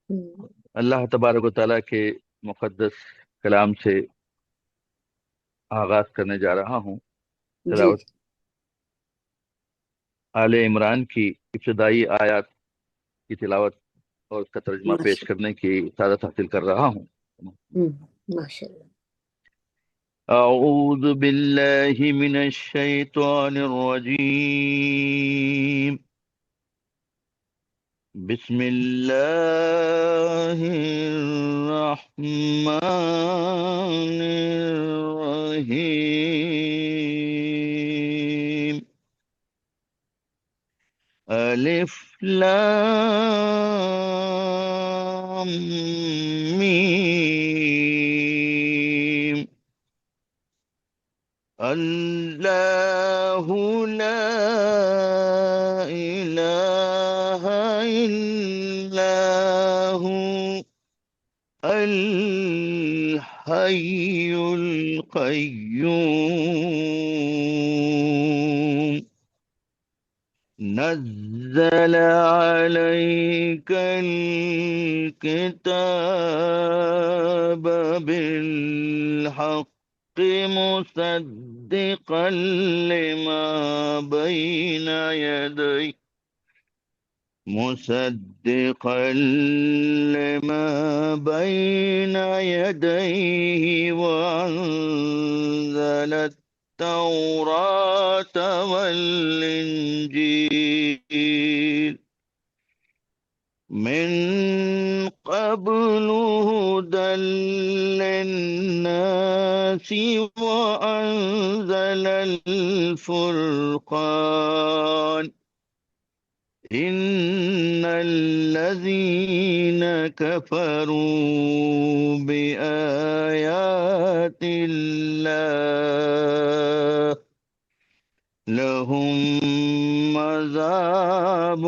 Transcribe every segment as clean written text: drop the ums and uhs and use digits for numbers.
ہوں، اللہ تبارک و تعالیٰ کے مقدس کلام سے آغاز کرنے جا رہا ہوں جی تلاوت آل عمران کی ابتدائی آیات کی تلاوت اور اس کا ترجمہ پیش ماشاء کرنے کی سعادت حاصل کر رہا ہوں۔ ہوں، ماشاء اللہ۔ اعوذ باللہ من الشیطان الرجیم، بسم اللہ الرحمن الرحیم، الف لام میم، اللہ لا الہ الا ہو الحی القیوم، نزل عليك الكتاب بالحق مصدقا لما بين يديه وأنزل التوراة والإنجيل من قبل هدى للناس وأنزل الفرقان، إن الذين كفروا بآيات الله لهم عذاب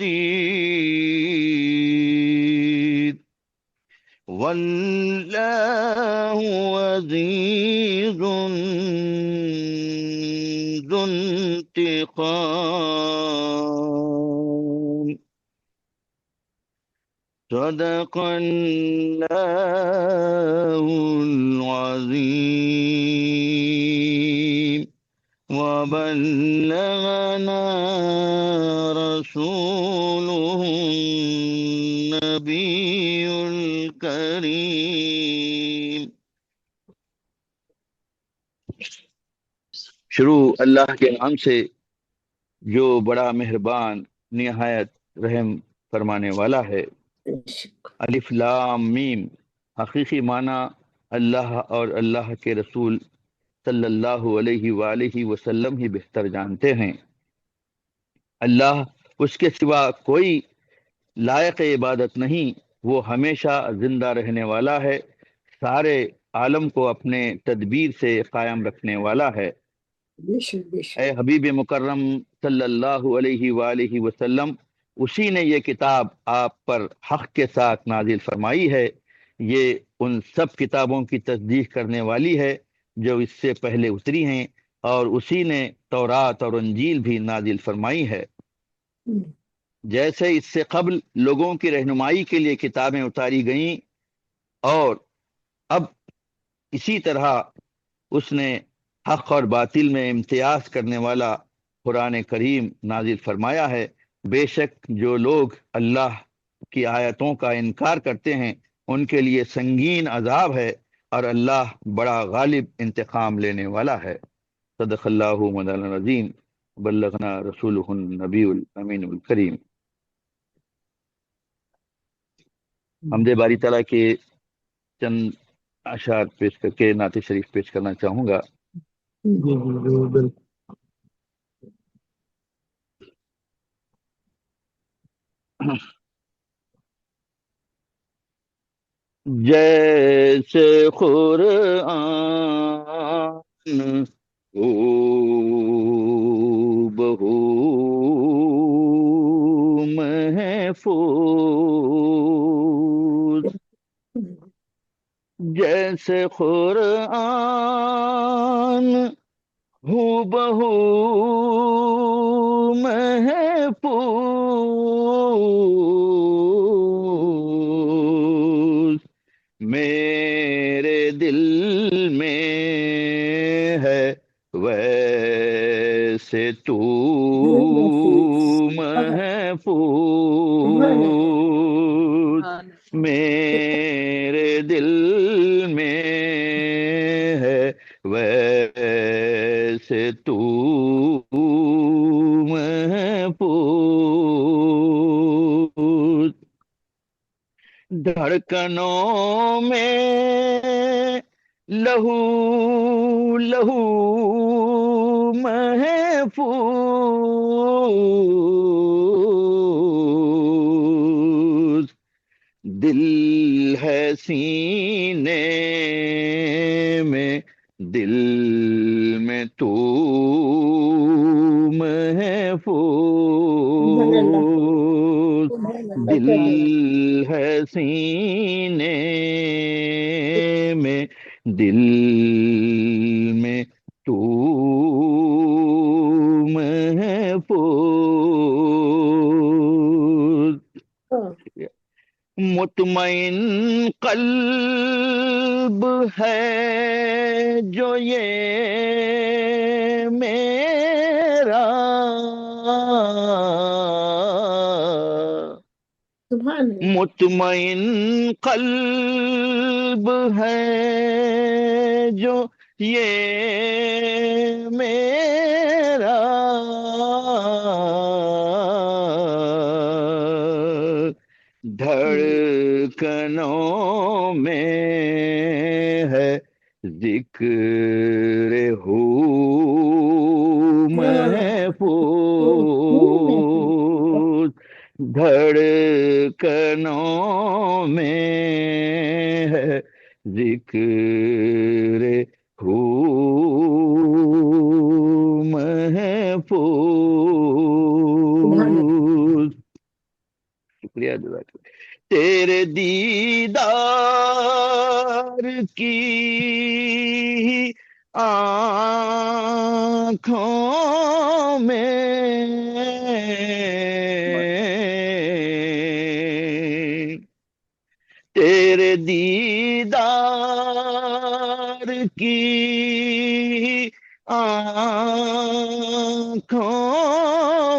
شديد والله عزيز ذو انتقام، صدق الله العظيم، وبلغنا رسوله النبي الكريم۔ شروع اللہ کے نام سے جو بڑا مہربان نہایت رحم فرمانے والا ہے۔ الف لام میم، حقیقی معنی اللہ اور اللہ کے رسول صلی اللہ علیہ وآلہ وسلم ہی بہتر جانتے ہیں۔ اللہ، اس کے سوا کوئی لائق عبادت نہیں، وہ ہمیشہ زندہ رہنے والا ہے، سارے عالم کو اپنے تدبیر سے قائم رکھنے والا ہے۔ بے شک بے اے شک۔ حبیب مکرم صلی اللہ علیہ وآلہ وسلم، اسی نے یہ کتاب آپ پر حق کے ساتھ نازل فرمائی ہے، یہ ان سب کتابوں کی تصدیق کرنے والی ہے جو اس سے پہلے اتری ہیں، اور اسی نے تورات اور انجیل بھی نازل فرمائی ہے، ہوں، جیسے اس سے قبل لوگوں کی رہنمائی کے لیے کتابیں اتاری گئیں، اور اب اسی طرح اس نے حق اور باطل میں امتیاز کرنے والا قرآن کریم نازل فرمایا ہے۔ بے شک جو لوگ اللہ کی آیتوں کا انکار کرتے ہیں ان کے لیے سنگین عذاب ہے، اور اللہ بڑا غالب انتقام لینے والا ہے۔ صدق اللہ مولانا العظیم، بلغنا رسولہ النبی الامین الکریم۔ حمد باری تعالیٰ کے چند اشعار پیش کر کے نعت شریف پیش کرنا چاہوں گا۔ جی جی جی، بالکل۔ جیسے قرآن ہو بہو محفوظ، جیسے قرآن ہو بہو محفوظ، تو محفوظ میرے دل میں ہے ویسے تو محفوظ دھڑکنوں میں لہو لہو محفوظ دل ہے سینے میں دل میں تو محفوظ دل ہے سینے میں دل میں تو محفوظ مطمئن قلب ہے جو یہ میرا مطمئن قلب ہے جو یہ میرا دھڑکنوں میں ہے ذکر ہو محفوظ دھڑکنوں میں ہے ذکر ہو محفوظ شکریہ جزاک اللہ تیرے دیدار کی آنکھوں میں تیرے دیدار کی آنکھوں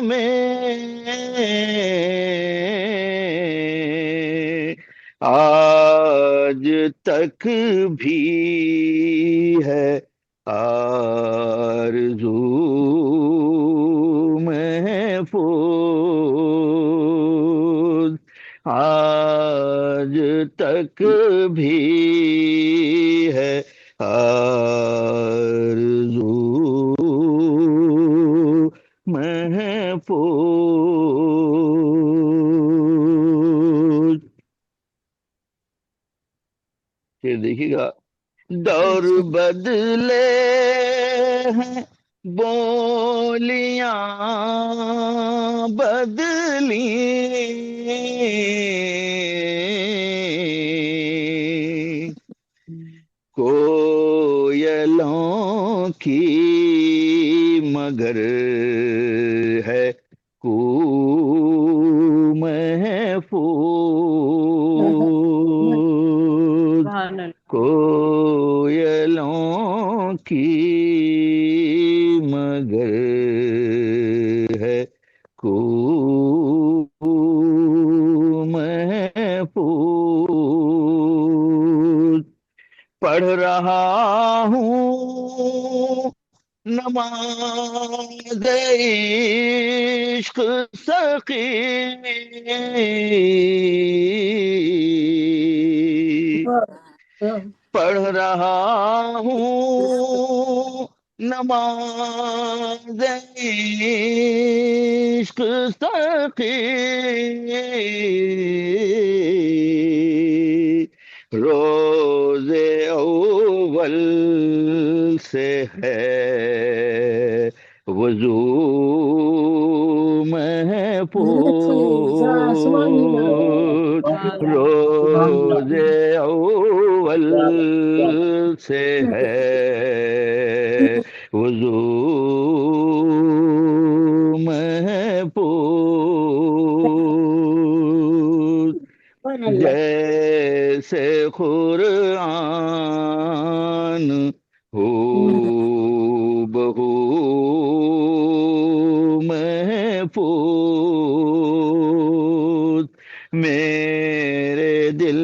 میں آج تک بھی ہے آرزو محفوظ آج تک بھی ہے آرزو محفوظ پھر دیکھیے گا دور بدلے ہیں بولیاں بدلی کویلوں کی مگر ہے کو محفوظ کویلوں کی مگر ہے کو محفوظ پڑھ رہا ہوں نماز عشق سخی پڑھ رہا ہوں نماز عشق سخی روز اول سے ہے وضو محفوظ روز اول سے ہے وضو محفوظ جیسے قرآن ہو بہو میرے دل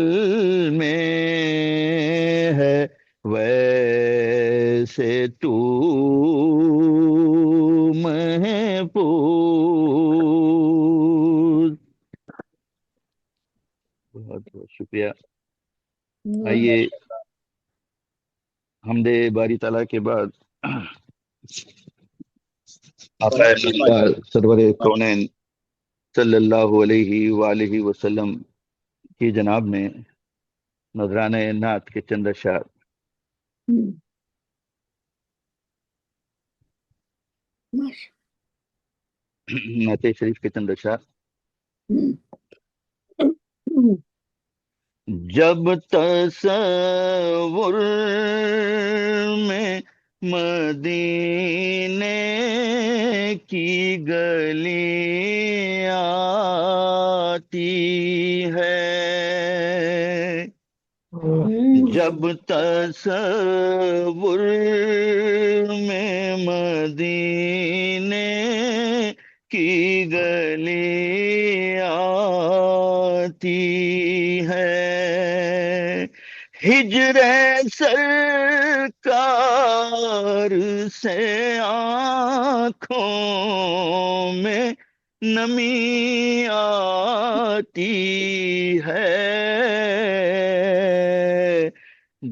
میں ہے ویسے تو محفوظ. بہت بہت شکریہ. آئیے حمد باری تعالیٰ کے بعد آقا نامدار سرور کونین صلی اللہ علیہ وآلہ وسلم کی جناب میں نذرانہ نعت کے چند اشعار. ماشاء نعت شریف کے چند اشعار. جب تصور میں مدینے کی گلی آتی ہے، جب تصور میں مدینے کی گلی آتی ہے، ہجر سرکار سے آنکھوں میں نمی آتی ہے،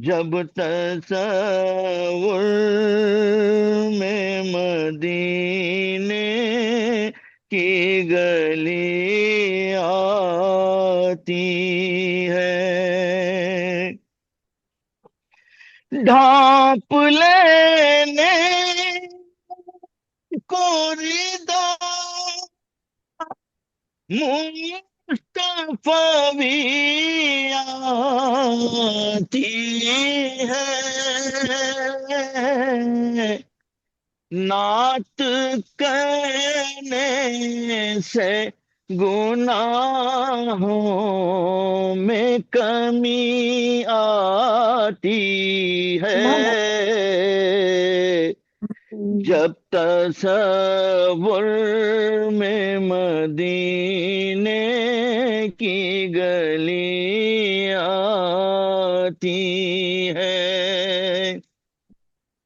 جب تصور میں مدینے کی گلی آتی ہے. ڈھانپ لینے کو ردا مصطفی آتی ہے، نعت کہنے سے گناہوں میں کمی آتی ہے، جب تصور میں مدینے کی گلی آتی ہے.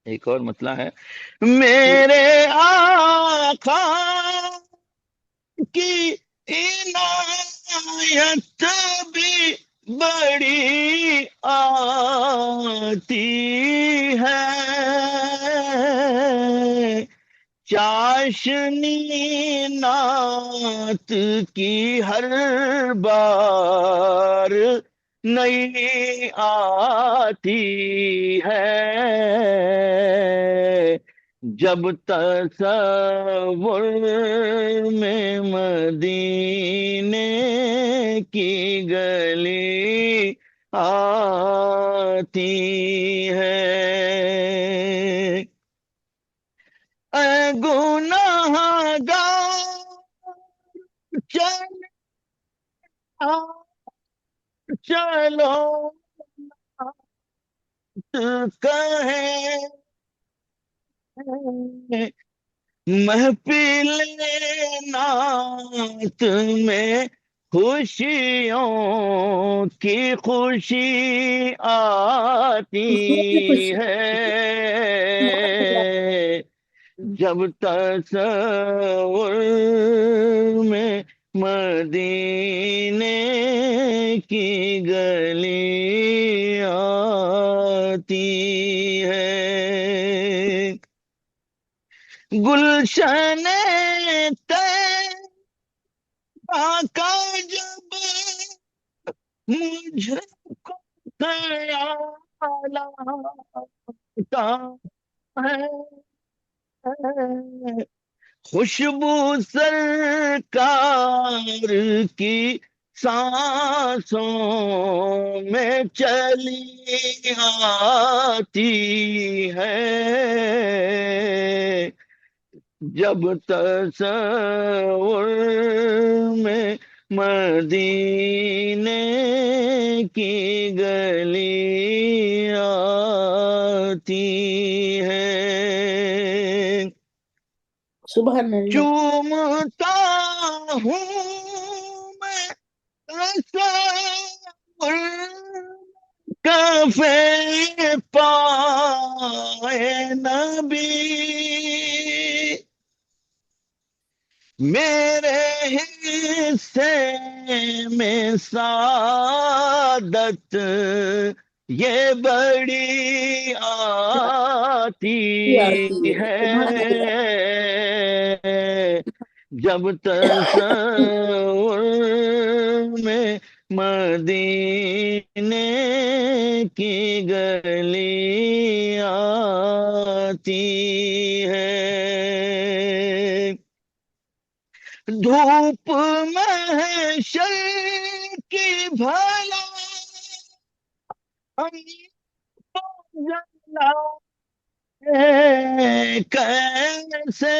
ایک اور مسئلہ ہے. میرے آقا کی عنایت بھی بڑی آتی ہے، چاشنی نعت کی ہر بار نئی آتی ہے، جب تصور میں مدینے کی گلی آتی ہے. اے گناہگار چلو کہیں محفل نعت میں خوشیوں کی خوشی آتی ہے، جب تصور میں مدینے کی گلی آتی ہے. گلشن طیبہ کا جب مجھ کو خیال آتا ہے، خوشبو سرکار کی سانسوں میں چلی آتی ہے، جب تصور میں مدینے کی گلی آتی ہے. سبحان اللہ. چومتا ہوں میں تصور کافی پائے نبی، میرے حصے میں سعادت یہ بڑی آتی آتی ہے، ہے، سبحان اللہ۔ جب تصور میں مدینے کی گلی آتی ہے، دھوپ محشر کی بھلا ہم کو جلائے کیسے،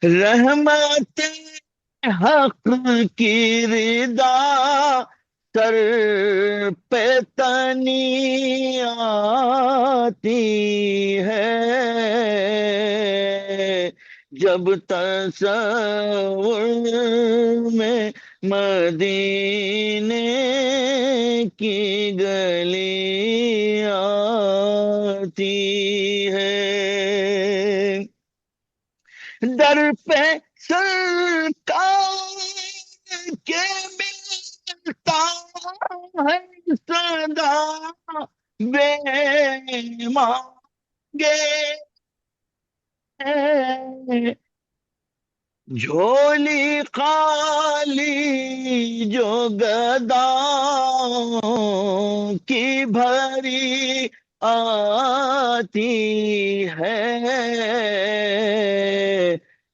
رحمت حق کی رضا سر پہ تنی آتی ہے، جب تصور میں مدینے کی گلی آتی ہے، در پہ سرکار کے ملتا ہے صدا بے مانگے، جھولی خالی جو گداؤں کی بھری آتی ہے،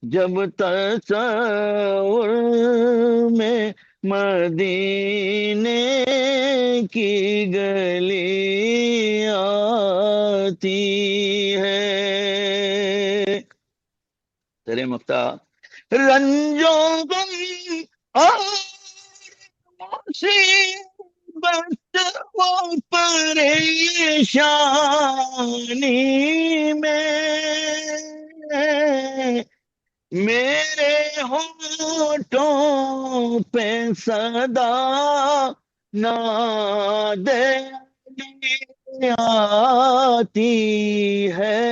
جب تصور میں مدینے کی گلی آتی ہے، تیرے مفتا رنجو غم اور مصیبت و پریشانی میں میرے ہونٹوں پہ صدا نادے آتی ہے،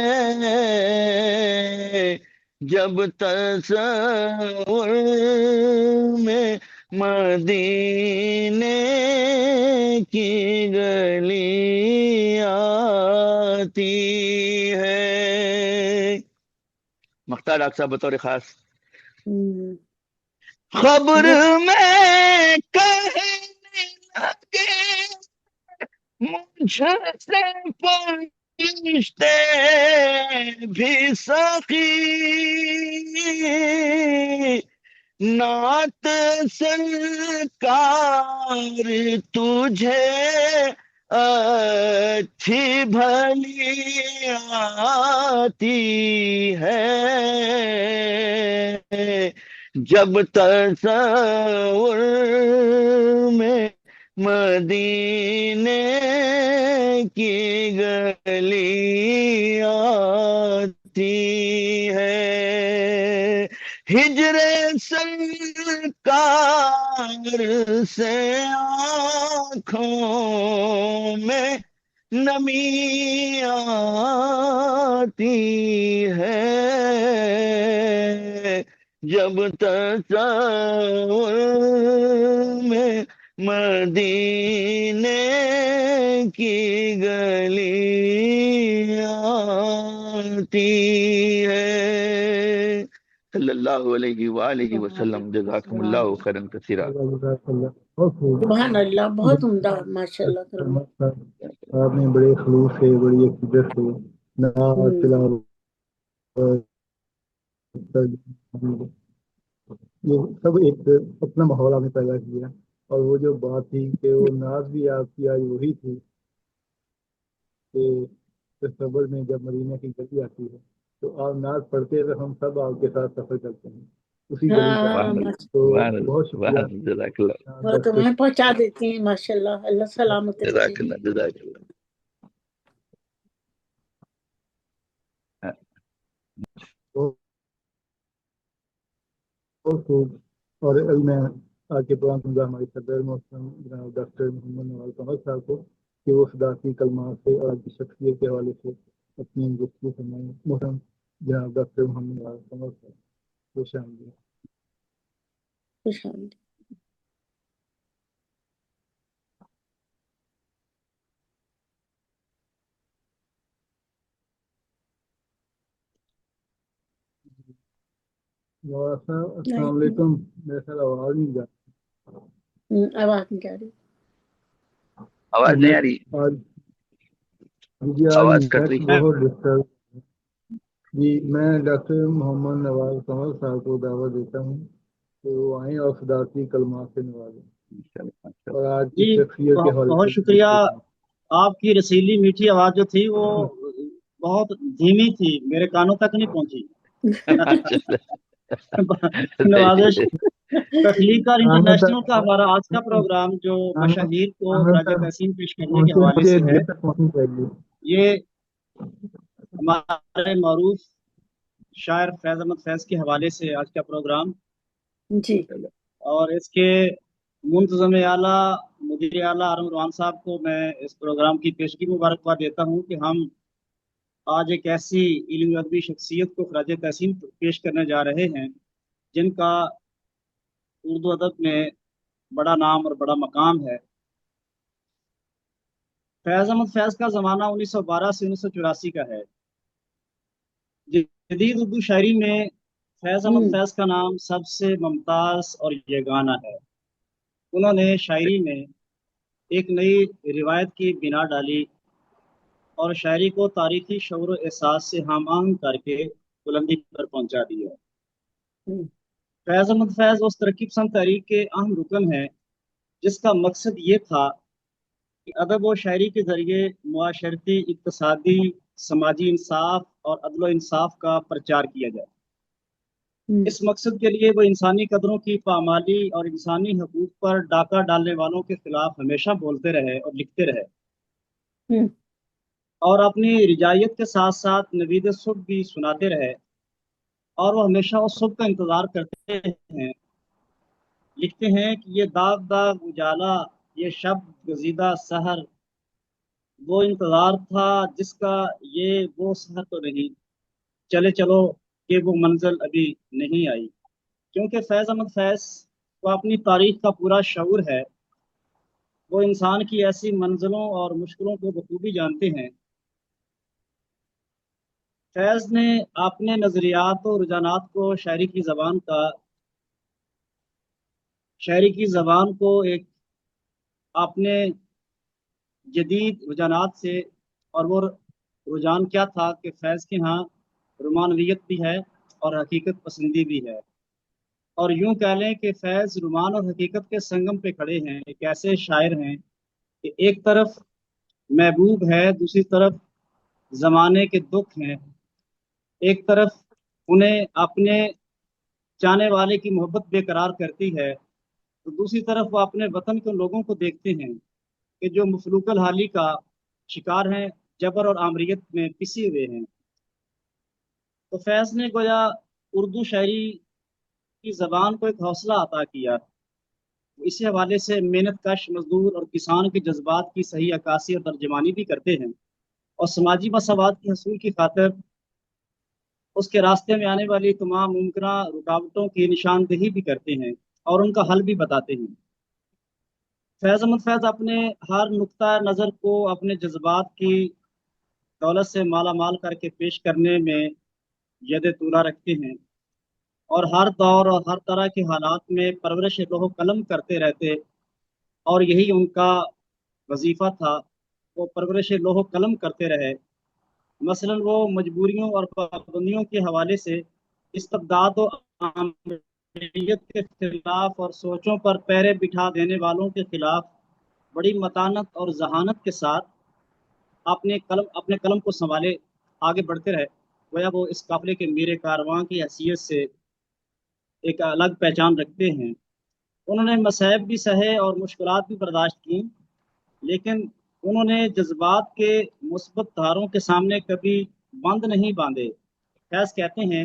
جب تصور میں مدینے کی گلی آتی ہے۔ مختار ڈاکٹر صاحب بطور خاص خبر وہ میں کہنے لگے مجھ سے فرشتے بھی سخی، نعت سرکار تجھے اچھی بھلی آتی ہے، جب تصور میں مدینے کی گلی آتی ہے، ہجر سرکار سے آنکھوں میں نمی آتی ہے، جب تصور میں مدینے کی گلی آتی ہے، صلی اللہ علیہ وآلہ وسلم، جزاکم اللہ خیرا کثیرا۔ سبحان اللہ، بہت عمدہ، ماشاء اللہ کرم۔ آپ نے بڑے خلوص سے، بڑی عقیدت سے نعت تلاوت، یہ سب ایک اپنا ماحول آپ نے پیدا کیا، اور وہ جو بات تھی کہ وہ ناز بھی آپ کی آج وہی تھی کہ تصور میں جب مدینہ کی گلی آتی ہے تو آپ ناز پڑھتے تو ہم سب آپ کے ساتھ سفر کرتے ہیں اسی گلی کا، ہاں، تو سبحان اللہ، بہت سبحان شکریہ اللہ، جزاک اللہ، وہ ڈاکٹر تمہیں پہنچا دیتی ہیں، ماشاء اللہ، اللہ سلامت رکھے۔ جزاک اللہ، جزاک اللہ۔ بہت خوب، اور ابھی میں آج کے پروگرام سمجھا ہمارے صدر محترم جناب ڈاکٹر محمد نواز قمر صاحب کو کہ وہ صدارتی کلمات سے اور آپ کی شخصیت کے حوالے سے اپنی گفتگو فرمائیں۔ محترم جناب ڈاکٹر محمد نواز قمر صاحب خوش آمدید۔ خوش آمدید۔ نواز صاحب السلام علیکم۔ میرے خیال آواز نہیں جا آواز نہیں جا رہی۔ آواز نہیں آ رہی، جی آج آواز کٹ نیٹ رہی۔ بہت ڈسٹرب۔ جی میں ڈاکٹر محمد نواز قمر صاحب کو دعوت دیتا ہوں کہ وہ آئیں اور صدارتی کلمات سے نوازیں اور آج کی جی شخصیت کے حوالے بہت سے شکریہ۔ آپ کی رسیلی میٹھی آواز جو تھی وہ بہت دھیمی تھی، میرے کانوں تک نہیں پہنچی۔ نوازش تخلیق اور انٹرنیشنل کا ہمارا آج کا پروگرام جو مشاہیر کو خراج تحسین پیش کرنے کے حوالے سے ہے، یہ ہمارے معروف شاعر فیض احمد فیض کے حوالے سے آج کا پروگرام جی، اور اس کے منتظم اعلیٰ مدیر اعلیٰ ارم روان صاحب کو میں اس پروگرام کی پیشگی مبارکباد دیتا ہوں کہ ہم آج ایک ایسی علمی ادبی شخصیت کو خراج تحسین پیش کرنے جا رہے ہیں جن کا اردو ادب میں بڑا نام اور بڑا مقام ہے۔ فیض احمد فیض کا زمانہ 1912 سے 1984 کا ہے۔ جدید اردو شاعری میں فیض احمد فیض کا نام سب سے ممتاز اور یگانہ ہے۔ انہوں نے شاعری میں ایک نئی روایت کی بنا ڈالی اور شاعری کو تاریخی شعور و احساس سے ہم آہنگ کر کے بلندی پر پہنچا دیا۔ فیض احمد فیض اس ترقی پسند تحریک کے اہم رکن ہیں جس کا مقصد یہ تھا کہ ادب و شاعری کے ذریعے معاشرتی، اقتصادی، سماجی انصاف اور عدل و انصاف کا پرچار کیا جائے۔ اس مقصد کے لیے وہ انسانی قدروں کی پامالی اور انسانی حقوق پر ڈاکہ ڈالنے والوں کے خلاف ہمیشہ بولتے رہے اور لکھتے رہے اور اپنی رجائیت کے ساتھ ساتھ نوید صبح بھی سناتے رہے، اور وہ ہمیشہ اس صبح کا انتظار کرتے ہیں۔ لکھتے ہیں کہ یہ داغ داغ اجالا، یہ شب گزیدہ سحر، وہ انتظار تھا جس کا یہ وہ سحر تو نہیں، چلے چلو کہ وہ منزل ابھی نہیں آئی۔ کیونکہ فیض احمد فیض کو اپنی تاریخ کا پورا شعور ہے، وہ انسان کی ایسی منزلوں اور مشکلوں کو بخوبی جانتے ہیں۔ فیض نے اپنے نظریات و رجحانات کو شاعری کی زبان کو ایک اپنے جدید رجحانات سے، اور وہ رجحان کیا تھا کہ فیض کے ہاں رومانویت بھی ہے اور حقیقت پسندی بھی ہے، اور یوں کہہ لیں کہ فیض رومان اور حقیقت کے سنگم پہ کھڑے ہیں۔ ایک ایسے شاعر ہیں کہ ایک طرف محبوب ہے، دوسری طرف زمانے کے دکھ ہیں، ایک طرف انہیں اپنے چاہنے والے کی محبت بے قرار کرتی ہے تو دوسری طرف وہ اپنے وطن کے لوگوں کو دیکھتے ہیں کہ جو مفلوق الحالی کا شکار ہیں، جبر اور آمریت میں پسے ہوئے ہیں۔ تو فیض نے گویا اردو شاعری کی زبان کو ایک حوصلہ عطا کیا۔ اسی حوالے سے محنت کش مزدور اور کسان کے جذبات کی صحیح عکاسی اور ترجمانی بھی کرتے ہیں، اور سماجی مساوات کے حصول کی خاطر اس کے راستے میں آنے والی تمام ممکنہ رکاوٹوں کی نشاندہی بھی کرتے ہیں اور ان کا حل بھی بتاتے ہیں۔ فیض احمد فیض اپنے ہر نقطہ نظر کو اپنے جذبات کی دولت سے مالا مال کر کے پیش کرنے میں ید طولہ رکھتے ہیں، اور ہر دور اور ہر طرح کے حالات میں پرورش لوح و قلم کرتے رہتے، اور یہی ان کا وظیفہ تھا، وہ پرورش لوح و قلم کرتے رہے۔ مثلا وہ مجبوریوں اور پابندیوں کے حوالے سے استبداد و آمریت کے خلاف اور سوچوں پر پیرے بٹھا دینے والوں کے خلاف بڑی متانت اور ذہانت کے ساتھ اپنے قلم کو سنبھالے آگے بڑھتے رہے، گویا وہ اس قافلے کے میر کارواں کی حیثیت سے ایک الگ پہچان رکھتے ہیں۔ انہوں نے مصائب بھی سہے اور مشکلات بھی برداشت کی، لیکن انہوں نے جذبات کے مثبت دھاروں کے سامنے کبھی بند نہیں باندھے۔ فیض کہتے ہیں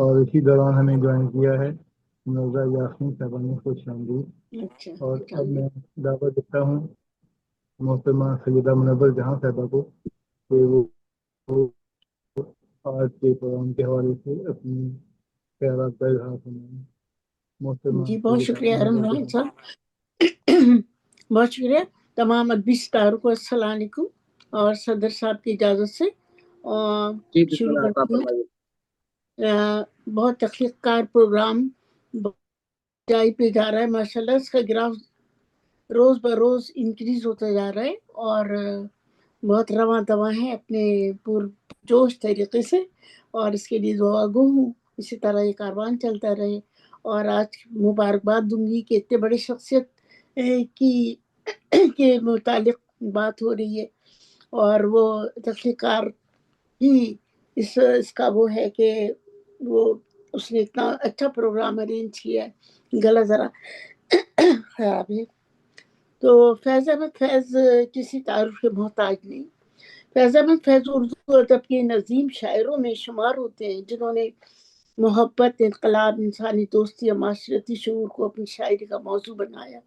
اور اسی دوران ہمیں جوائن کیا ہے منورہ یاسمین صاحبہ نے، خوش آمدید۔ اچھا اور خوش اب میں آمدید۔ دعوت دیتا ہوں محترمہ سیدہ منور جہاں صاحبہ کو کہ وہ آج کے پروگرام کے حوالے سے اپنی خیالات کا اظہار فرمائیں۔ محترمہ جی بہت سیدہ شکریہ منور رمضان جہاں۔ صاحب، بہت شکریہ تمام ادبی ستاروں کو السلام علیکم، اور صدر صاحب کی اجازت سے جی بسم شروع اللہ کرتی آپ ہوں۔ بہت تخلیق کار پروگرام جائی پہ جا رہا ہے، ماشاءاللہ اس کا گراف روز بروز انکریز ہوتا جا رہا ہے، اور بہت رواں دواں ہے اپنے پر جوش طریقے سے، اور اس کے لیے دعا گو ہوں اسی طرح یہ کاروان چلتا رہے۔ اور آج مبارکباد دوں گی کہ اتنے بڑے شخصیت کی کے متعلق بات ہو رہی ہے، اور وہ تخلیق کار ہی اس کا وہ ہے کہ وہ اس نے اتنا اچھا پروگرام ارینج کیا ہے، گلا ذرا خراب ہے۔ تو فیض احمد فیض کسی تعارف کے محتاج نہیں۔ فیض احمد فیض اردو ادب کے نظیم شاعروں میں شمار ہوتے ہیں جنہوں نے محبت، انقلاب، انسانی دوستی اور معاشرتی شعور کو اپنی شاعری کا موضوع بنایا۔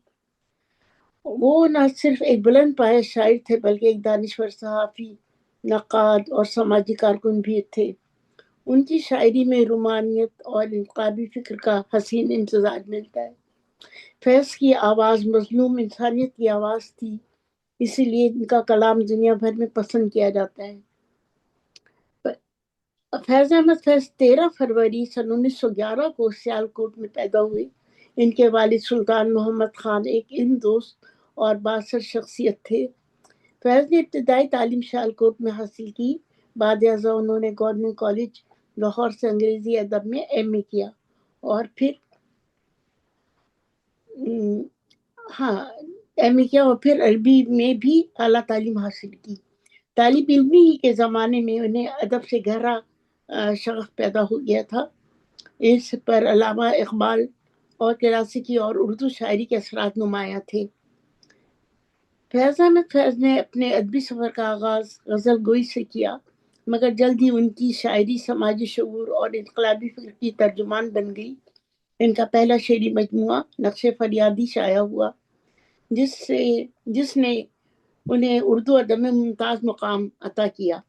وہ نہ صرف ایک بلند پایہ شاعر تھے بلکہ ایک دانشور صحافی، نقاد اور سماجی کارکن بھی تھے۔ ان کی شاعری میں رومانیت اور انقلابی فکر کا حسین امتزاج ملتا ہے۔ فیض کی آواز مظلوم انسانیت کی آواز تھی، اسی لیے ان کا کلام دنیا بھر میں پسند کیا جاتا ہے۔ فیض احمد فیض 13 فروری سن 1911 کو سیالکوٹ میں پیدا ہوئے۔ ان کے والد سلطان محمد خان ایک علم دوست اور بااثر شخصیت تھے۔ فیض نے ابتدائی تعلیم سیالکوٹ میں حاصل کی، بعد ازاں انہوں نے گورنمنٹ کالج لاہور سے انگریزی ادب میں ایم اے کیا، اور پھر ایم اے کیا اور پھر عربی میں بھی اعلیٰ تعلیم حاصل کی۔ طالب علمی ہی کے زمانے میں انہیں ادب سے گہرا شغف پیدا ہو گیا تھا۔ اس پر علامہ اقبال اور کلاسیکی اور اردو شاعری کے اثرات نمایاں تھے۔ فیض احمد فیض نے اپنے ادبی سفر کا آغاز غزل گوئی سے کیا، مگر جلد ہی ان کی شاعری سماجی شعور اور انقلابی فکر کی ترجمان بن گئی۔ ان کا پہلا شعری مجموعہ نقش فریادی شائع ہوا، جس نے انہیں اردو ادب میں ممتاز مقام عطا کیا۔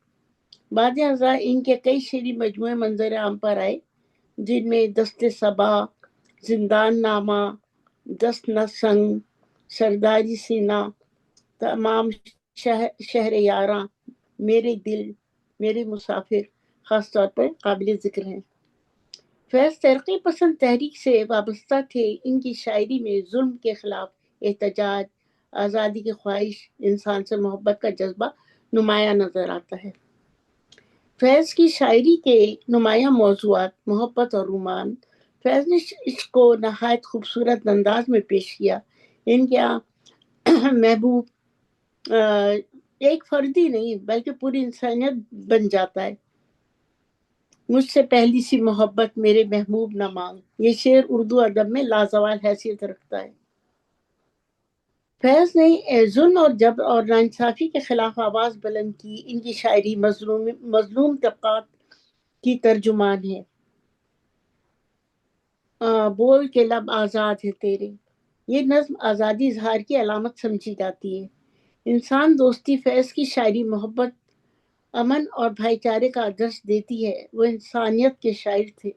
بعد ازاں ان کے کئی شعری مجموعے منظر عام پر آئے، جن میں دست صبا، زندان نامہ، دست نہ سنگ، سرداری سینہ، تمام شہر یاراں، میرے دل، میرے مسافر خاص طور پر قابل ذکر ہیں۔ فیض ترقی پسند تحریک سے وابستہ تھے۔ ان کی شاعری میں ظلم کے خلاف احتجاج، آزادی کی خواہش، انسان سے محبت کا جذبہ نمایاں نظر آتا ہے۔ فیض کی شاعری کے نمایاں موضوعات محبت اور رومان۔ فیض نے عشق کو نہایت خوبصورت انداز میں پیش کیا۔ ان کے محبوب ایک فردی نہیں بلکہ پوری انسانیت بن جاتا ہے۔ مجھ سے پہلی سی محبت میرے محبوب نہ مانگ، یہ شعر اردو ادب میں لازوال حیثیت رکھتا ہے۔ فیض نے ظلم اور جبر اور ناانصافی کے خلاف آواز بلند کی۔ ان کی شاعری مظلوم طبقات کی ترجمان ہے۔ بول کے لب آزاد ہے تیرے، یہ نظم آزادی اظہار کی علامت سمجھی جاتی ہے۔ انسان دوستی فیض کی شاعری محبت، امن اور بھائی چارے کا درس دیتی ہے۔ وہ انسانیت کے شاعر تھے۔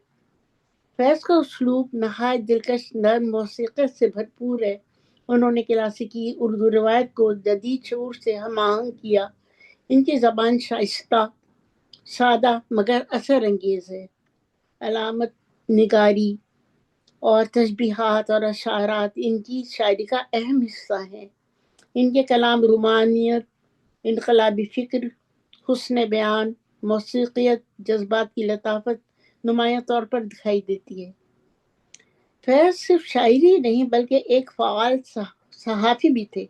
فیض کا اسلوب نہایت دلکش نرم موسیقی سے بھرپور ہے۔ انہوں نے کلاسیکی اردو روایت کو جدید شعور سے ہم آہنگ کیا۔ ان کی زبان شائستہ، سادہ مگر اثر انگیز ہے۔ علامت نگاری اور تشبیہات اور اشعارات ان کی شاعری کا اہم حصہ ہیں۔ ان کے کلام رومانیت، انقلابی فکر، حسن بیان، موسیقیت، جذبات کی لطافت نمایاں طور پر دکھائی دیتی ہے۔ فیض صرف شاعری نہیں بلکہ ایک فعال صحافی بھی تھے۔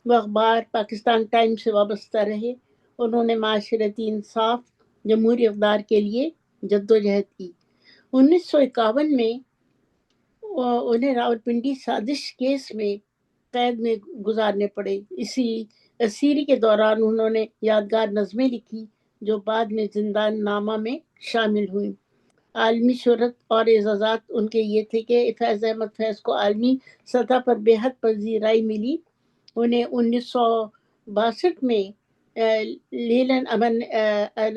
وہ اخبار پاکستان ٹائمز سے وابستہ رہے۔ انہوں نے معاشرتی انصاف، جمہوری اقدار کے لیے جدوجہد کی۔ 1951 میں انہیں راولپنڈی سازش کیس میں قید میں گزارنے پڑے۔ اسی اسیری کے دوران انہوں نے یادگار نظمیں لکھی جو بعد میں زندان نامہ میں شامل ہوئی۔ عالمی شہرت اور اعزازات ان کے یہ تھے کہ فیض احمد فیض کو عالمی سطح پر بے حد پذیرائی ملی۔ انہیں 1962 میں لیلن امن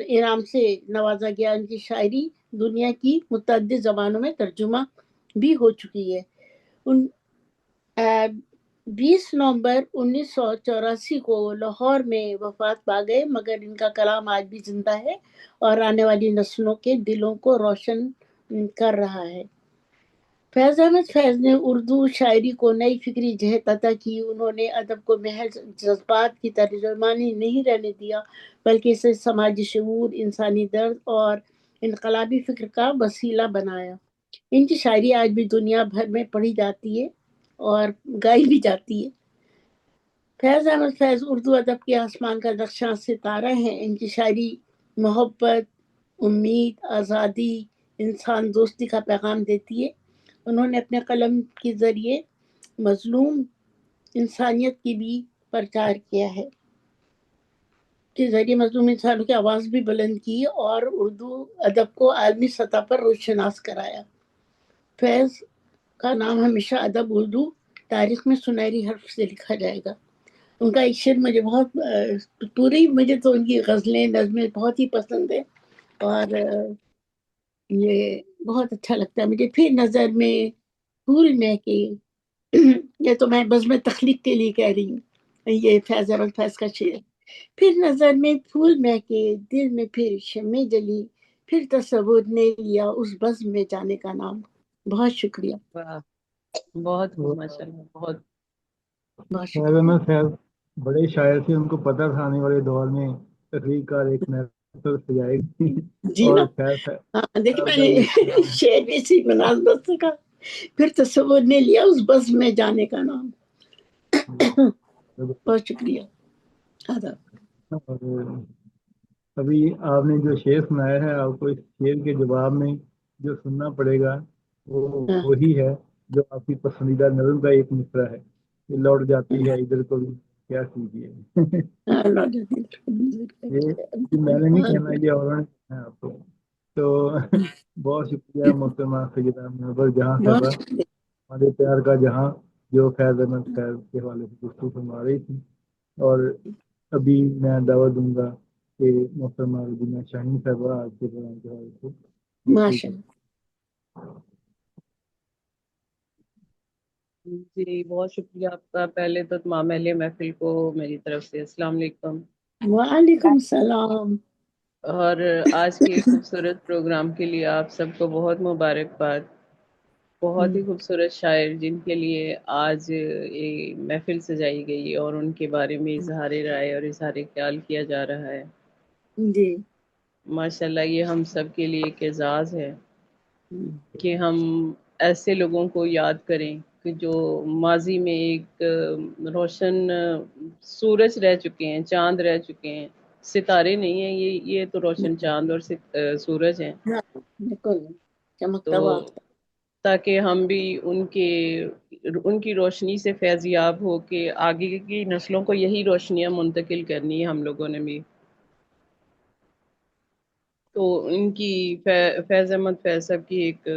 انعام سے نوازا گیا۔ ان کی شاعری دنیا کی متعدد زبانوں میں ترجمہ بھی ہو چکی ہے۔ 20 نومبر 1984 کو لاہور میں وفات پا گئے، مگر ان کا کلام آج بھی زندہ ہے اور آنے والی نسلوں کے دلوں کو روشن کر رہا ہے۔ فیض احمد فیض نے اردو شاعری کو نئی فکری جہت عطا کی۔ انہوں نے ادب کو محض جذبات کی ترجمانی نہیں رہنے دیا، بلکہ اسے سماجی شعور، انسانی درد اور انقلابی فکر کا وسیلہ بنایا۔ ان کی شاعری آج بھی دنیا بھر میں پڑھی جاتی ہے اور گائی بھی جاتی ہے۔ فیض احمد فیض اردو ادب کے آسمان کا نقشہ ستارہ ہیں۔ ان کی شاعری محبت، امید، آزادی، انسان دوستی کا پیغام دیتی ہے۔ انہوں نے اپنے قلم کے ذریعے مظلوم انسانیت کی بھی پرچار کیا ہے، کے ذریعے مظلوم انسانوں کی آواز بھی بلند کی اور اردو ادب کو عالمی سطح پر روشناس کرایا۔ فیض کا نام ہمیشہ ادب اردو تاریخ میں سنہری حرف سے لکھا جائے گا۔ ان کا ایک شعر مجھے بہت پوری، مجھے تو ان کی غزلیں، نظمیں بہت ہی پسند ہے اور یہ بہت اچھا لگتا ہے مجھے۔ پھر نظر میں پھول مہکے، یہ تو میں بزم تخلیق کے لیے کہہ رہی ہوں، یہ فیض احمد فیض کا شعر۔ پھر نظر میں پھول مہکے، دل میں پھر شمع جلی، پھر تصور نے لیا اس بزم میں جانے کا نام۔ بہت شکریہ۔ واہ، بہت ماشاء اللہ، بہت بہت فیض شکریہ۔ احمد فیض بڑے شاعر تھے، ان کو پتہ تھا آنے والے دور میں تقریر کا ایک محفل سجائے گی جی نا، اور فیض ہاں دیکھیں صاحب میں کا نے یہ کلام شعر بھی اسی مناسبت سے کہا، پھر تصور نے لیا اس بزم میں جانے کا نام۔ بہت شکریہ، آداب۔ اور ابھی آپ نے جو شعر سنایا ہے، آپ کو اس شعر کے جواب میں جو سننا پڑے گا وہ ہاں، وہی ہے جو آپ کی پسندیدہ نظم کا ایک مصرع ہے، یہ لوٹ جاتی ہے ادھر کو بھی کیا کیجیے ہاں، اللہ جاتی یہ میں نے نہیں کہنا، یہ اور نے کہنا ہے آپ کو۔ تو بہت شکریہ محترمہ سیدہ منور جہاں بہت صاحبہ، شکریہ۔ ہمارے پیار کا جہاں، جو فیض احمد فیض کے حوالے سے گفتگو فرما رہی تھی۔ اور ابھی میں دعوت دوں گا کہ محترمہ روبینہ شاہین صاحبہ آج کے پروگرام کے حوالے سے گفتگو ماشاء کریں۔ اللہ۔ جی، بہت شکریہ آپ کا۔ پہلے تو تمام اہل محفل کو میری طرف سے السلام علیکم، وعلیکم السلام۔ اور آج کے خوبصورت پروگرام کے لیے آپ سب کو بہت مبارکباد۔ بہت ہی خوبصورت شاعر جن کے لیے آج یہ محفل سجائی گئی اور ان کے بارے میں اظہار رائے اور اظہار خیال کیا جا رہا ہے۔ جی، ماشاءاللہ یہ ہم سب کے لیے ایک اعزاز ہے کہ ہم ایسے لوگوں کو یاد کریں کہ جو ماضی میں ایک روشن سورج رہ چکے ہیں، چاند رہ چکے ہیں، ستارے نہیں ہیں، یہ تو روشن چاند اور سورج ہیں۔ ہاں، بالکل چمکتا تو ہوا۔ تاکہ ہم بھی ان کی روشنی سے فیضیاب ہو کے آگے کی نسلوں کو یہی روشنیاں منتقل کرنی ہے ہم لوگوں نے بھی۔ تو ان کی فیض احمد فیض صاحب کی ایک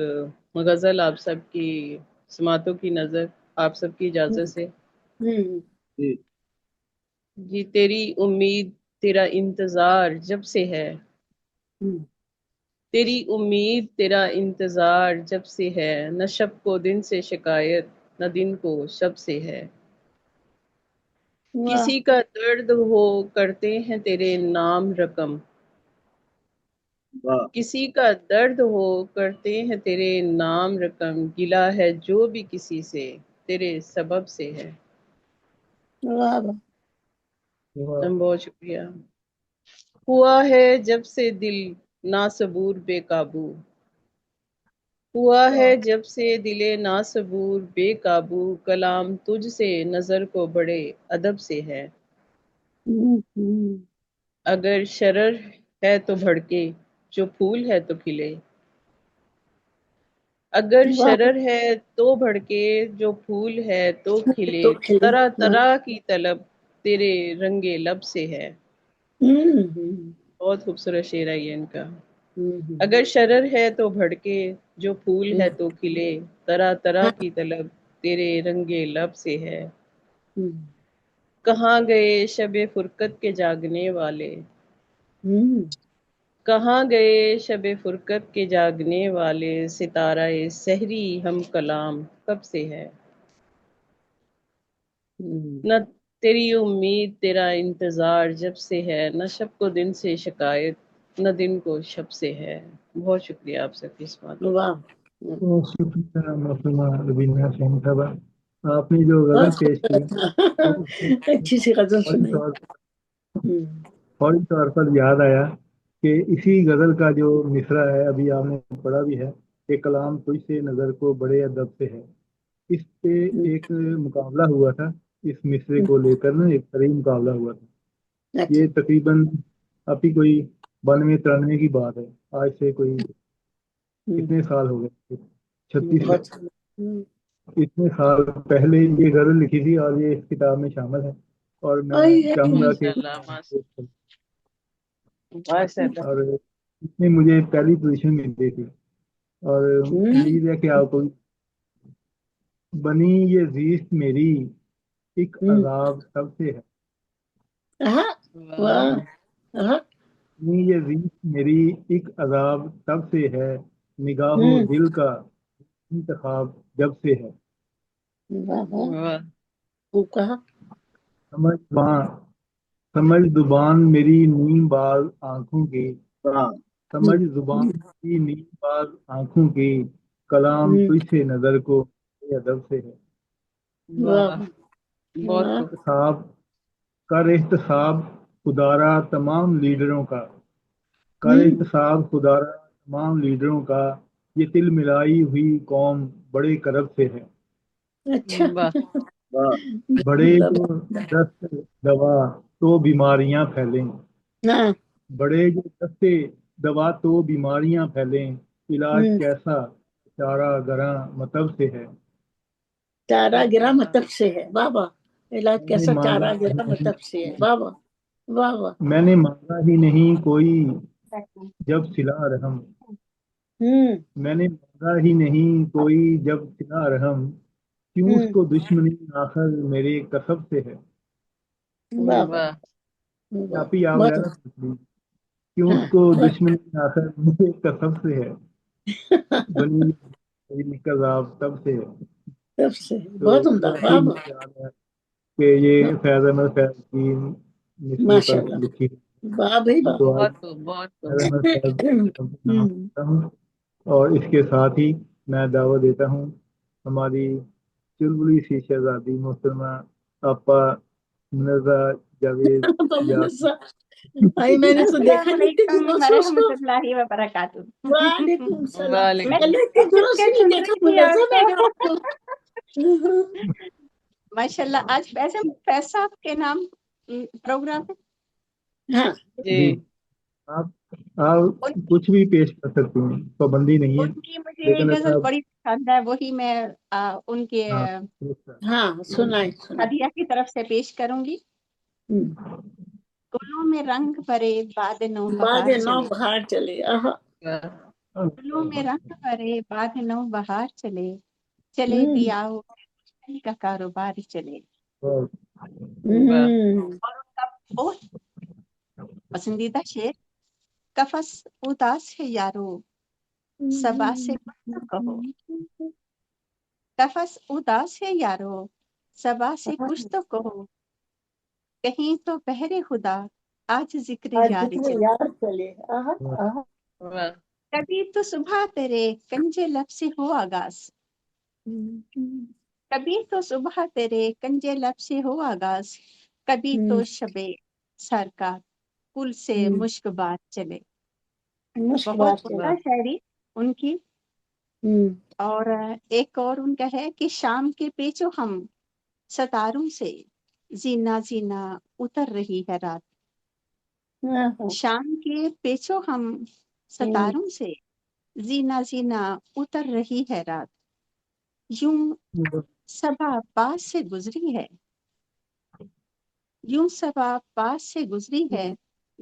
غزل آپ سب کی سماعتوں کی نظر، آپ سب کی اجازت سے۔ جی، تیری امید تیرا انتظار جب سے ہے، تیری امید تیرا انتظار جب سے ہے، نہ شب کو دن سے شکایت، نہ دن کو شب سے ہے۔ واہ، کسی کا درد ہو کرتے ہیں تیرے نام رقم، کسی کا درد ہو کرتے ہیں تیرے نام رقم، گلا ہے جو بھی کسی سے تیرے سبب سے ہے۔ واہ واہ۔ بہت شکریہ۔ ہوا ہے جب سے دل ناصبور بے قابو، ہوا ہے جب سے دل ناصبور بے قابو، کلام تجھ سے نظر کو بڑے ادب سے ہے۔ اگر شرر ہے تو بھڑکے، جو پھول ہے تو کھلے، اگر واہ، شرر ہے تو بھڑکے، جو پھول ہے تو کھلے، تو کھلے۔ طرح طرح کی طلب تیرے رنگے لب سے ہے۔ بہت خوبصورت شعر ہے یہ ان کا. اگر شرر ہے تو بھڑکے، جو پھول ہے تو کھلے، طرح طرح کی طلب تیرے رنگے لب سے ہے. کہاں گئے شب فرقت کے جاگنے والے، کہاں گئے شب فرقت کے جاگنے والے، ستارہ سحری ہم کلام کب سے ہے. نہ تیری امید تیرا انتظار جب سے ہے، نہ شب کو دن سے شکایت، نہ دن کو شب سے ہے. بہت شکریہ آپ سب کی اس بات. واہ، تو شکریہ محترمہ ربینہ شاہین صاحبہ، آپ نے جو غزل بہت پیش کی خوبصورت، اچھی سی غزل سنائی. فوری طور پر یاد آیا کہ اسی غزل کا جو مصرع ہے ابھی آپ نے پڑھا بھی ہے کہ کلام تجھ سے نظر کو بڑے ادب سے ہے، اس پہ ایک مقابلہ ہوا تھا، اس مصرے کو لے کر نا ایک طرح مقابلہ ہوا تھا. یہ تقریباً ابھی کوئی 92-93 کی بات ہے، آج سے کوئی کتنے سال ہو گئے، 36 سال. اتنے سال پہلے یہ غزل لکھی تھی اور یہ اس کتاب میں شامل ہے، اور میں چاہوں گا کہ اور اس میں مجھے پہلی پوزیشن ملتی تھی، اور امید ہے کہ آپ کو بنی یہ زیست میری ایک عذاب سب سے ہے. بنی یہ زیست میری ایک عذاب تب سے ہے، نگاہ و دل کا انتخاب جب سے ہے. سمجھ زبان میری نیم باز آنکھوں کی، سمجھ زبان میری نیم باز آنکھوں کی، کلام تجھ سے نظر کو بے ادب سے ہے. احتساب کر احتساب خدارا تمام لیڈروں کا، کر احتساب خدارا تمام لیڈروں کا، یہ تل ملائی ہوئی قوم بڑے کرب سے ہے. بڑے جو دست دوا تو بیماریاں پھیلیں، بڑے جو دست دوا تو بیماریاں پھیلیں، علاج کیسا چارہ گراں مطلب سے ہے. چارہ گرا مطلب سے ہے. بابا علاج کیسا چارہ گرا مطلب سے ہے. بابا واہ واہ. میں نے مانگا ہی نہیں کوئی جب صلہ رحم، میں نے مانگا ہی نہیں کوئی جب صلہ رحم، کیوں اس کو دشمنی آخر میرے کسب سے ہے. آپ ہی آپ کیوں اس کو دشمنی آخر میرے کسب سے ہے، بنی کذاب تب سے ہے. بہت عمدہ. کہ یہ فیض احمد فیض کی مصرے پر لکھی تو اور اس کے ساتھ ہی میں دعوت دیتا ہوں ہماری چلبلی سی شہزادی محترمہ آپا منزہ جاوید. میں نے تو دیکھا السلام علیکم ورحمۃ اللہ وبرکاتہ. وعلیکم السلام. ماشاء اللہ آج فیض صاحب کے نام پروگرام ہے. ہاں جی آپ کچھ بھی پیش کر سکتی ہیں، پابندی نہیں ہے. ان کی مجھے غزل بڑی پسند ہے، وہی میں ان کے سنائے ہدیہ کی طرف سے پیش کروں گی. گلوں میں رنگ بھرے باد نو بہار چلے، گلوں میں رنگ بھرے باد نو بہار چلے، چلے بھی آؤ کا کاروبار چلے. اور ان کا بہت پسندیدہ شعر، کفس اداس ہے یارو صبا سے کچھ تو کہو، کفس اداس ہے یارو صبا سے کچھ تو کہو، کہیں تو بہرے خدا آج ذکر یار چلے. کبھی تو صبح تیرے کنجے لب سے ہو آغاز، کبھی تو صبح تیرے کنجے لب سے ہو آغاز، کبھی تو شبے سر کا پل سے مشک بات چلے. بہت عمدہ شاعری ان کی. اور ایک اور ان کا ہے کہ شام کے پیچو ہم ستاروں سے زینا زینا اتر رہی ہے رات، شام کے پیچو ہم ستاروں سے زینا زینا اتر رہی ہے رات، یوں صبا پاس سے گزری ہے، یوں صبا پاس سے گزری ہے،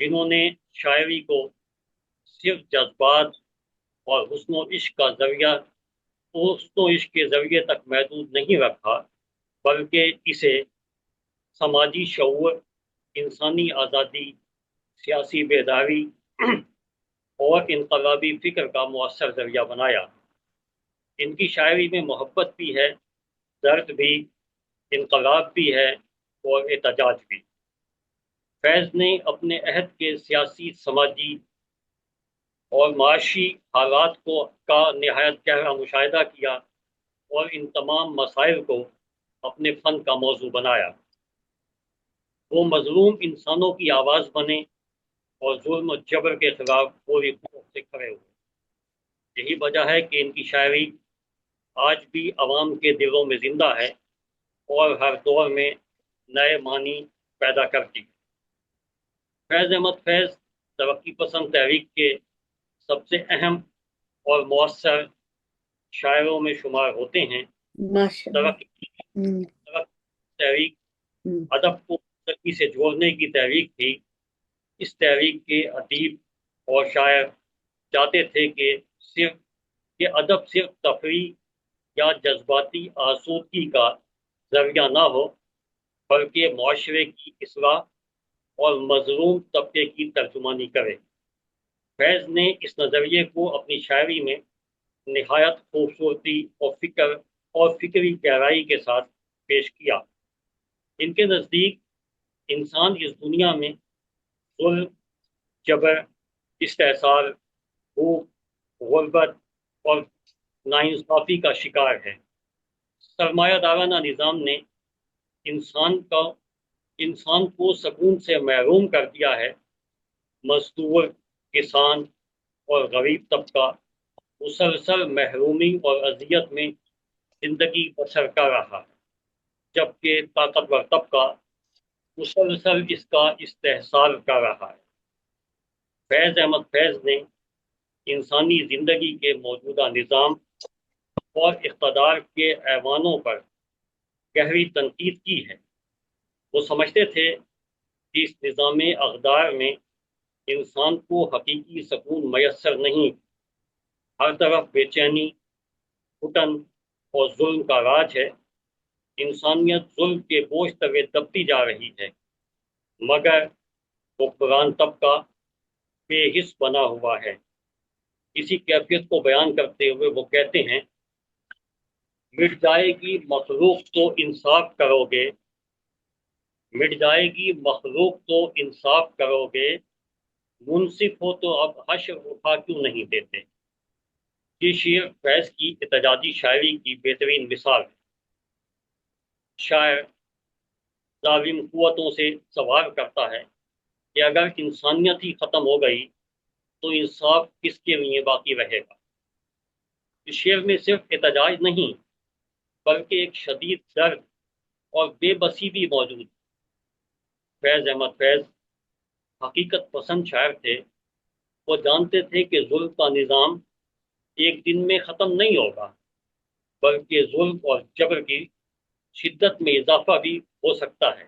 جنہوں نے شاعری کو صرف جذبات اور حسن و عشق کے ذریعے تک محدود نہیں رکھا، بلکہ اسے سماجی شعور، انسانی آزادی، سیاسی بیداری اور انقلابی فکر کا مؤثر ذریعہ بنایا۔ ان کی شاعری میں محبت بھی ہے، درد بھی، انقلاب بھی ہے اور احتجاج بھی۔ فیض نے اپنے عہد کے سیاسی، سماجی اور معاشی حالات کا نہایت گہرا مشاہدہ کیا اور ان تمام مسائل کو اپنے فن کا موضوع بنایا۔ وہ مظلوم انسانوں کی آواز بنے اور ظلم و جبر کے خلاف پوری قوت سے کھڑے ہوئے۔ یہی وجہ ہے کہ ان کی شاعری آج بھی عوام کے دلوں میں زندہ ہے اور ہر دور میں نئے معنی پیدا کرتی ہے۔ فیض احمد فیض ترقی پسند تحریک کے سب سے اہم اور مؤثر شاعروں میں شمار ہوتے ہیں۔ ترقی تحریک ادب کو ترقی سے جوڑنے کی تحریک تھی۔ اس تحریک کے ادیب اور شاعر چاہتے تھے کہ ادب صرف تفریح یا جذباتی آسودگی کا ذریعہ نہ ہو، بلکہ معاشرے کی اصلاح اور مظلوم طبقے کی ترجمانی کرے۔ فیض نے اس نظریے کو اپنی شاعری میں نہایت خوبصورتی اور فکری گہرائی کے ساتھ پیش کیا۔ ان کے نزدیک انسان اس دنیا میں ظلم، جبر، استحصال، بھوک، غربت اور ناانصافی کا شکار ہے۔ سرمایہ دارانہ نظام نے انسان کو سکون سے محروم کر دیا ہے۔ مزدور، کسان اور غریب طبقہ مسلسل محرومی اور اذیت میں زندگی بسر کر رہا ہے، جبکہ طاقتور طبقہ مسلسل اس کا استحصال کر رہا ہے۔ فیض احمد فیض نے انسانی زندگی کے موجودہ نظام اور اقتدار کے ایوانوں پر گہری تنقید کی ہے۔ وہ سمجھتے تھے کہ اس نظام اقدار میں انسان کو حقیقی سکون میسر نہیں، ہر طرف بے چینی، گھٹن اور ظلم کا راج ہے۔ انسانیت ظلم کے بوجھ تلے دبتی جا رہی ہے، مگر حکمران طبقہ بے حس بنا ہوا ہے۔ اسی کیفیت کو بیان کرتے ہوئے وہ کہتے ہیں، مٹ جائے گی مخلوق تو انصاف کرو گے، مٹ جائے گی مخلوق تو انصاف کرو گے، منصف ہو تو اب حشر اٹھا کیوں نہیں دیتے۔ یہ شعر فیض کی احتجاجی شاعری کی بہترین مثال ہے۔ شاعر ظالم قوتوں سے سوال کرتا ہے کہ اگر انسانیت ہی ختم ہو گئی تو انصاف کس کے لیے باقی رہے گا۔ اس شعر میں صرف احتجاج نہیں، بلکہ ایک شدید درد اور بے بسی بھی موجود ہے۔ فیض احمد فیض حقیقت پسند شاعر تھے۔ وہ جانتے تھے کہ ظلم کا نظام ایک دن میں ختم نہیں ہوگا، بلکہ ظلم اور جبر کی شدت میں اضافہ بھی ہو سکتا ہے۔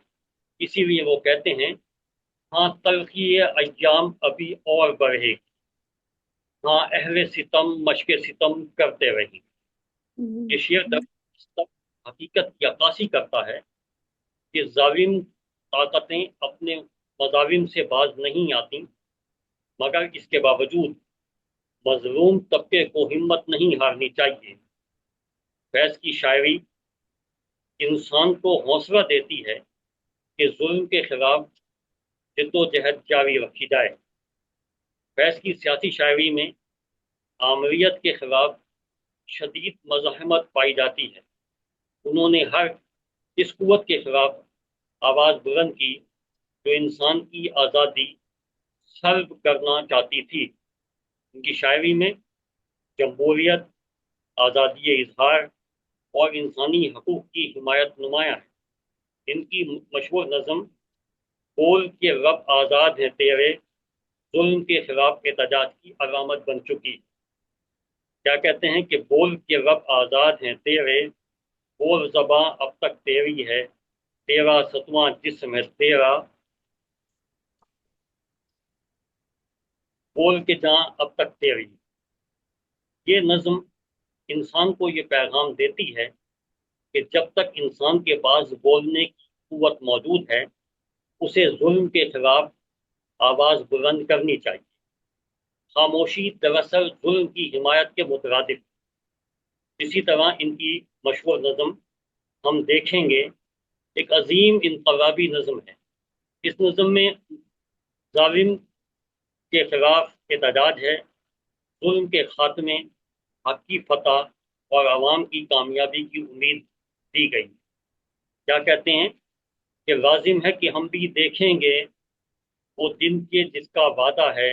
اسی لیے وہ کہتے ہیں، ہاں تلخی ایام ابھی اور بڑھے گی، ہاں اہل ستم مشق ستم کرتے رہیں۔ یہ شعر حقیقت کی عکاسی کرتا ہے کہ ظالم طاقتیں اپنے مظالم سے باز نہیں آتی، مگر اس کے باوجود مظلوم طبقے کو ہمت نہیں ہارنی چاہیے۔ فیض کی شاعری انسان کو حوصلہ دیتی ہے کہ ظلم کے خلاف جدوجہد جاری رکھی جائے۔ فیض کی سیاسی شاعری میں آمریت کے خلاف شدید مزاحمت پائی جاتی ہے۔ انہوں نے ہر اس قوت کے خلاف آواز بلند کی جو انسان کی آزادی سلب کرنا چاہتی تھی۔ ان کی شاعری میں جمہوریت، آزادی اظہار اور انسانی حقوق کی حمایت نمایاں ہے۔ ان کی مشہور نظم بول کے رب آزاد ہیں تیرے ظلم کے خلاف احتجاج کی علامت بن چکی۔ کیا کہتے ہیں کہ بول کے رب آزاد ہیں تیرے، بول زباں اب تک تیری ہے، تیرا ستواں جسم ہے تیرا، بول کے جہاں اب تک تیری. یہ نظم انسان کو یہ پیغام دیتی ہے کہ جب تک انسان کے پاس بولنے کی قوت موجود ہے اسے ظلم کے خلاف آواز بلند کرنی چاہیے. خاموشی دراصل ظلم کی حمایت کے مترادف. اسی طرح ان کی مشہور نظم ہم دیکھیں گے ایک عظیم انقلابی نظم ہے. اس نظم میں ظالم کے خلاف احتجاج ہے، ظلم کے خاتمے، حق کی فتح اور عوام کی کامیابی کی امید دی گئی. کیا کہتے ہیں کہ لازم ہے کہ ہم بھی دیکھیں گے وہ دن کے جس کا وعدہ ہے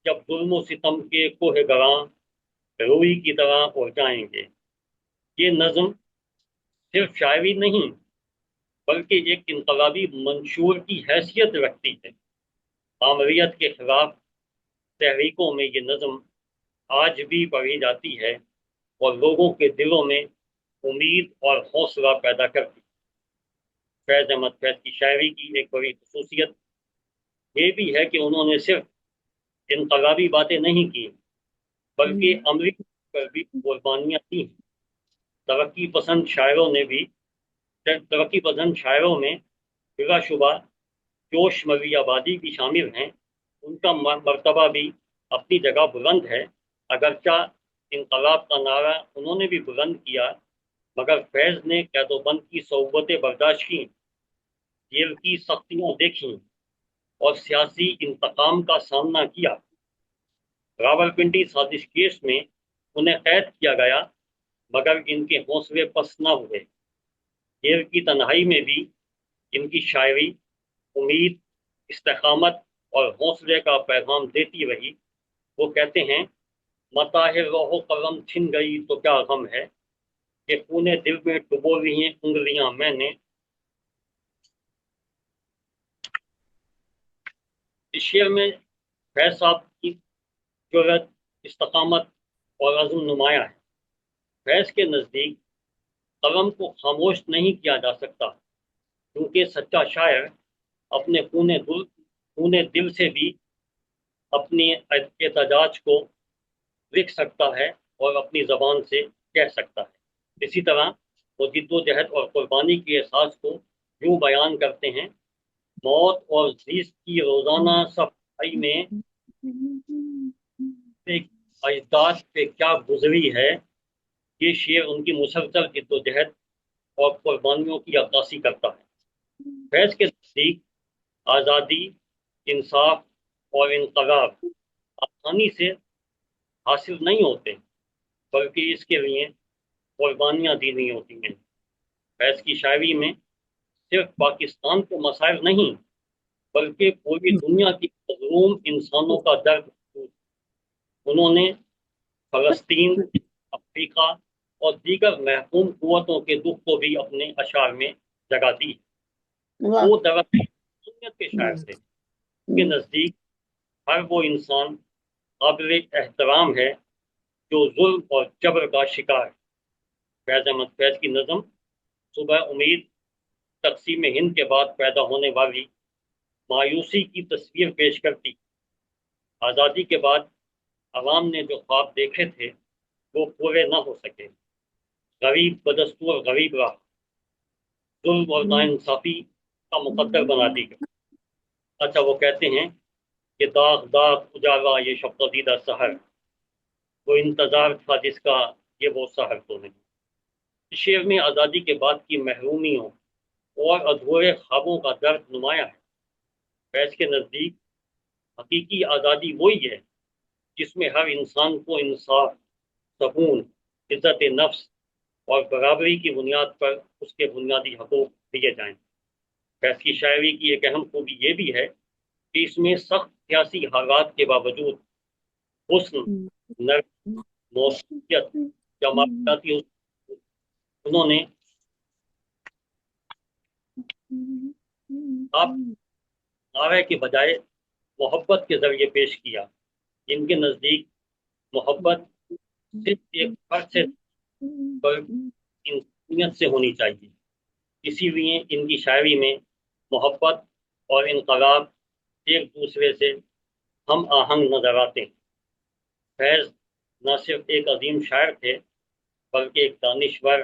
جب ظلم و ستم کے کوہ گراں روئی کی طرح اڑ جائیں گے. یہ نظم صرف شاعری نہیں بلکہ ایک انقلابی منشور کی حیثیت رکھتی ہے. آمریت کے خلاف تحریکوں میں یہ نظم آج بھی پڑھی جاتی ہے اور لوگوں کے دلوں میں امید اور حوصلہ پیدا کرتی. فیض احمد فیض کی شاعری کی ایک بڑی خصوصیت یہ بھی ہے کہ انہوں نے صرف انقلابی باتیں نہیں کی بلکہ عملی پر بھی قربانیاں دی. ترقی پسند شاعروں میں بلا شبہ جوش مری آبادی بھی شامل ہیں. ان کا مرتبہ بھی اپنی جگہ بلند ہے. اگرچہ انقلاب کا نعرہ انہوں نے بھی بلند کیا مگر فیض نے قید و بند کی صعوبتیں برداشت کی، جیل کی سختیاں دیکھیں اور سیاسی انتقام کا سامنا کیا. راولپنڈی سازش کیس میں انہیں قید کیا گیا مگر ان کے حوصلے پست نہ ہوئے. جیل کی تنہائی میں بھی ان کی شاعری امید، استقامت اور حوصلے کا پیغام دیتی رہی. وہ کہتے ہیں مطاہر روح و قلم چھن گئی تو کیا غم ہے کہ خون دل میں ڈبو لی ہیں انگلیاں میں نے. اس شعر میں فیض صاحب کی جرأت، استقامت اور عزم نمایاں ہے. فیض کے نزدیک قلم کو خاموش نہیں کیا جا سکتا کیونکہ سچا شاعر اپنے خون دل سے بھی اپنی احتجاج کو لکھ سکتا ہے اور اپنی زبان سے کہہ سکتا ہے. اسی طرح وہ جد و جہد اور قربانی کے احساس کو یوں بیان کرتے ہیں، موت اور زیست کی روزانہ صفائی میں اجداد پہ کیا گزری ہے. یہ شعر ان کی مسلسل جد و جہد اور قربانیوں کی عکاسی کرتا ہے. فیض کے نزدیک آزادی، انصاف اور انقلاب آسانی سے حاصل نہیں ہوتے بلکہ اس کے لیے قربانیاں دینی ہوتی ہیں. فیض کی شاعری میں صرف پاکستان کے مسائل نہیں بلکہ پوری دنیا کی مظلوم انسانوں کا درد. انہوں نے فلسطین، افریقہ اور دیگر محکوم قوتوں کے دکھ کو بھی اپنے اشعار میں جگہ دی. وہ دراصل کے شاعر تھے. ان کے نزدیک ہر وہ انسان قابل احترام ہے جو ظلم اور جبر کا شکار ہے. فیض احمد فیض کی نظم صبح امید تقسیم ہند کے بعد پیدا ہونے والی مایوسی کی تصویر پیش کرتی. آزادی کے بعد عوام نے جو خواب دیکھے تھے وہ پورے نہ ہو سکے. غریب بدستور غریب رہا، ظلم اور ناانصافی کا مقدر بنا دی گئی. اچھا وہ کہتے ہیں کہ داغ داغ اجالا یہ شب دیدہ سحر، وہ انتظار تھا جس کا یہ وہ سحر تو نہیں. اس شعر میں آزادی کے بعد کی محرومیوں اور ادھورے خوابوں کا درد نمایاں ہے. فیض کے نزدیک حقیقی آزادی وہی ہے جس میں ہر انسان کو انصاف، سکون، عزت نفس اور برابری کی بنیاد پر اس کے بنیادی حقوق دیے جائیں. فیض کی شاعری کی ایک اہم خوبی یہ بھی ہے کہ اس میں سخت سیاسی حالات کے باوجود حسن، نرمی، موسیقیت، جمالیاتی انہوں نے آپ نعرے کے بجائے محبت کے ذریعے پیش کیا. ان کے نزدیک محبت صرف ایک فرد سے بلکہ انسانیت سے ہونی چاہیے. اسی لیے ان کی شاعری میں محبت اور انقلاب ایک دوسرے سے ہم آہنگ نظر آتے ہیں۔ فیض نہ صرف ایک عظیم شاعر تھے بلکہ ایک دانشور،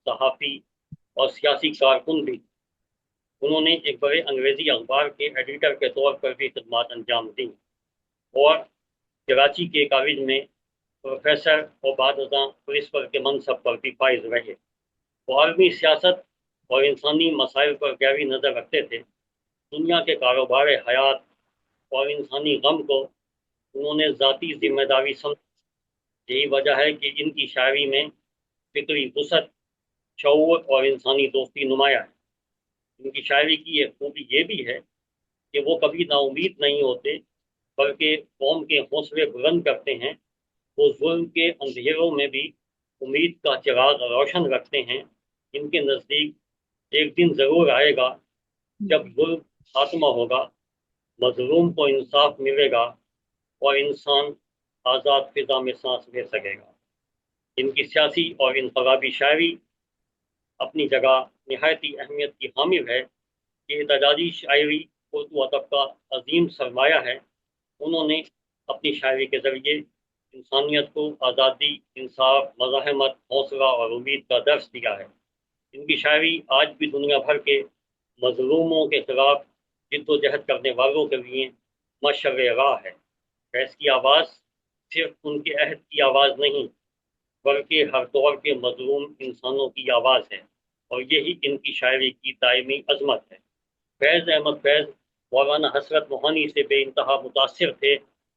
صحافی اور سیاسی کارکن بھی۔ انہوں نے ایک بڑے انگریزی اخبار کے ایڈیٹر کے طور پر بھی خدمات انجام دیں اور کراچی کے کالج میں پروفیسر اور بعد ازاں پرنسپل کے منصب پر بھی فائز رہے۔ وہ عالمی سیاست اور انسانی مسائل پر گہری نظر رکھتے تھے۔ دنیا کے کاروبار حیات اور انسانی غم کو انہوں نے ذاتی ذمہ داری سمجھی۔ یہی وجہ ہے کہ ان کی شاعری میں فکری وسعت، شعور اور انسانی دوستی نمایاں ہے۔ ان کی شاعری کی ایک خوبی یہ بھی ہے کہ وہ کبھی نا امید نہیں ہوتے بلکہ قوم کے حوصلے بلند کرتے ہیں۔ وہ ظلم کے اندھیروں میں بھی امید کا چراغ روشن رکھتے ہیں۔ ان کے نزدیک ایک دن ضرور آئے گا جب ظلم خاتمہ ہوگا، مظلوم کو انصاف ملے گا اور انسان آزاد فضا میں سانس لے سکے گا۔ ان کی سیاسی اور انقلابی شاعری اپنی جگہ نہایتی اہمیت کی حامل ہے۔ یہ احتجاجی شاعری اردو ادب کا عظیم سرمایہ ہے۔ انہوں نے اپنی شاعری کے ذریعے انسانیت کو آزادی، انصاف، مزاحمت، حوصلہ اور امید کا درس دیا ہے۔ ان کی شاعری آج بھی دنیا بھر کے مظلوموں کے خلاف جد و جہد کرنے والوں کے لیے مشعل راہ ہے۔ فیض کی آواز صرف ان کے عہد کی آواز نہیں بلکہ ہر دور کے مظلوم انسانوں کی آواز ہے، اور یہی ان کی شاعری کی دائمی عظمت ہے۔ فیض احمد فیض مولانا حسرت موہانی سے بے انتہا متاثر تھے،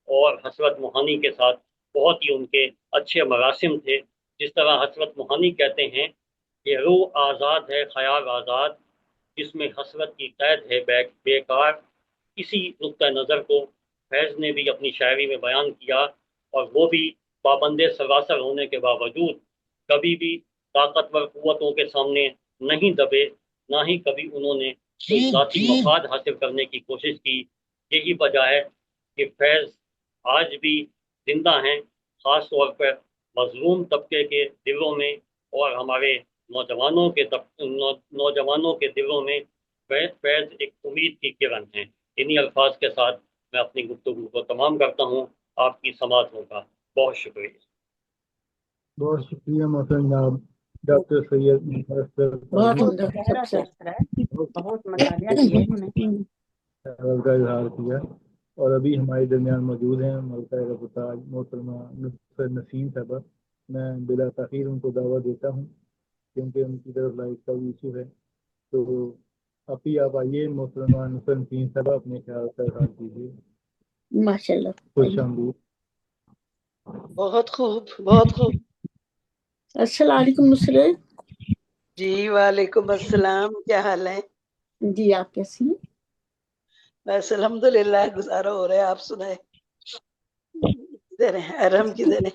اور حسرت موہانی کے ساتھ بہت ہی ان کے اچھے مراسم تھے۔ جس طرح حسرت موہانی کہتے ہیں کہ روح آزاد ہے، خیال آزاد، جس میں حسرت کی قید ہے بیکار۔ اسی نقطۂ نظر کو فیض نے بھی اپنی شاعری میں بیان کیا، اور وہ بھی پابند سراسر ہونے کے باوجود کبھی بھی طاقتور قوتوں کے سامنے نہیں دبے، نہ ہی کبھی انہوں نے کوئی ذاتی مفاد حاصل کرنے کی کوشش کی۔ یہی وجہ ہے کہ فیض آج بھی زندہ ہیں، خاص طور پر مظلوم طبقے کے دلوں میں اور ہمارے نوجوانوں کے دلوں میں فیض ایک امید کی کرن ہے۔ انہی الفاظ کے ساتھ میں اپنی گفتگو کو تمام کرتا ہوں۔ آپ کی سماعتوں کا بہت شکریہ۔ بہت شکریہ محترم جناب ڈاکٹر سید بہت کا اظہار کیا، اور ابھی ہمارے درمیان موجود ہیں ملکہ رفتاج محترمہ نصرت نسیم صاحبہ۔ میں بلا تاخیر ان کو دعوت دیتا ہوں کیونکہ ان کی طرف لائٹ کا بھی ایشو ہے، تو آپ آئیے محترمہ نصرت نسیم صاحبہ، اپنے خیال کا اظہار کیجیے۔ ماشاء اللہ، خوش آمدید۔ بہت خوب، بہت خوب۔ السلام علیکم نصرت جی وعلیکم السلام، کیا حال ہے؟ جی آپ کیسی ہیں؟ بس الحمدللہ گزارا ہو رہا ہے۔ آپ سنائیں کدھر ہیں؟ ارحم کدھر ہے؟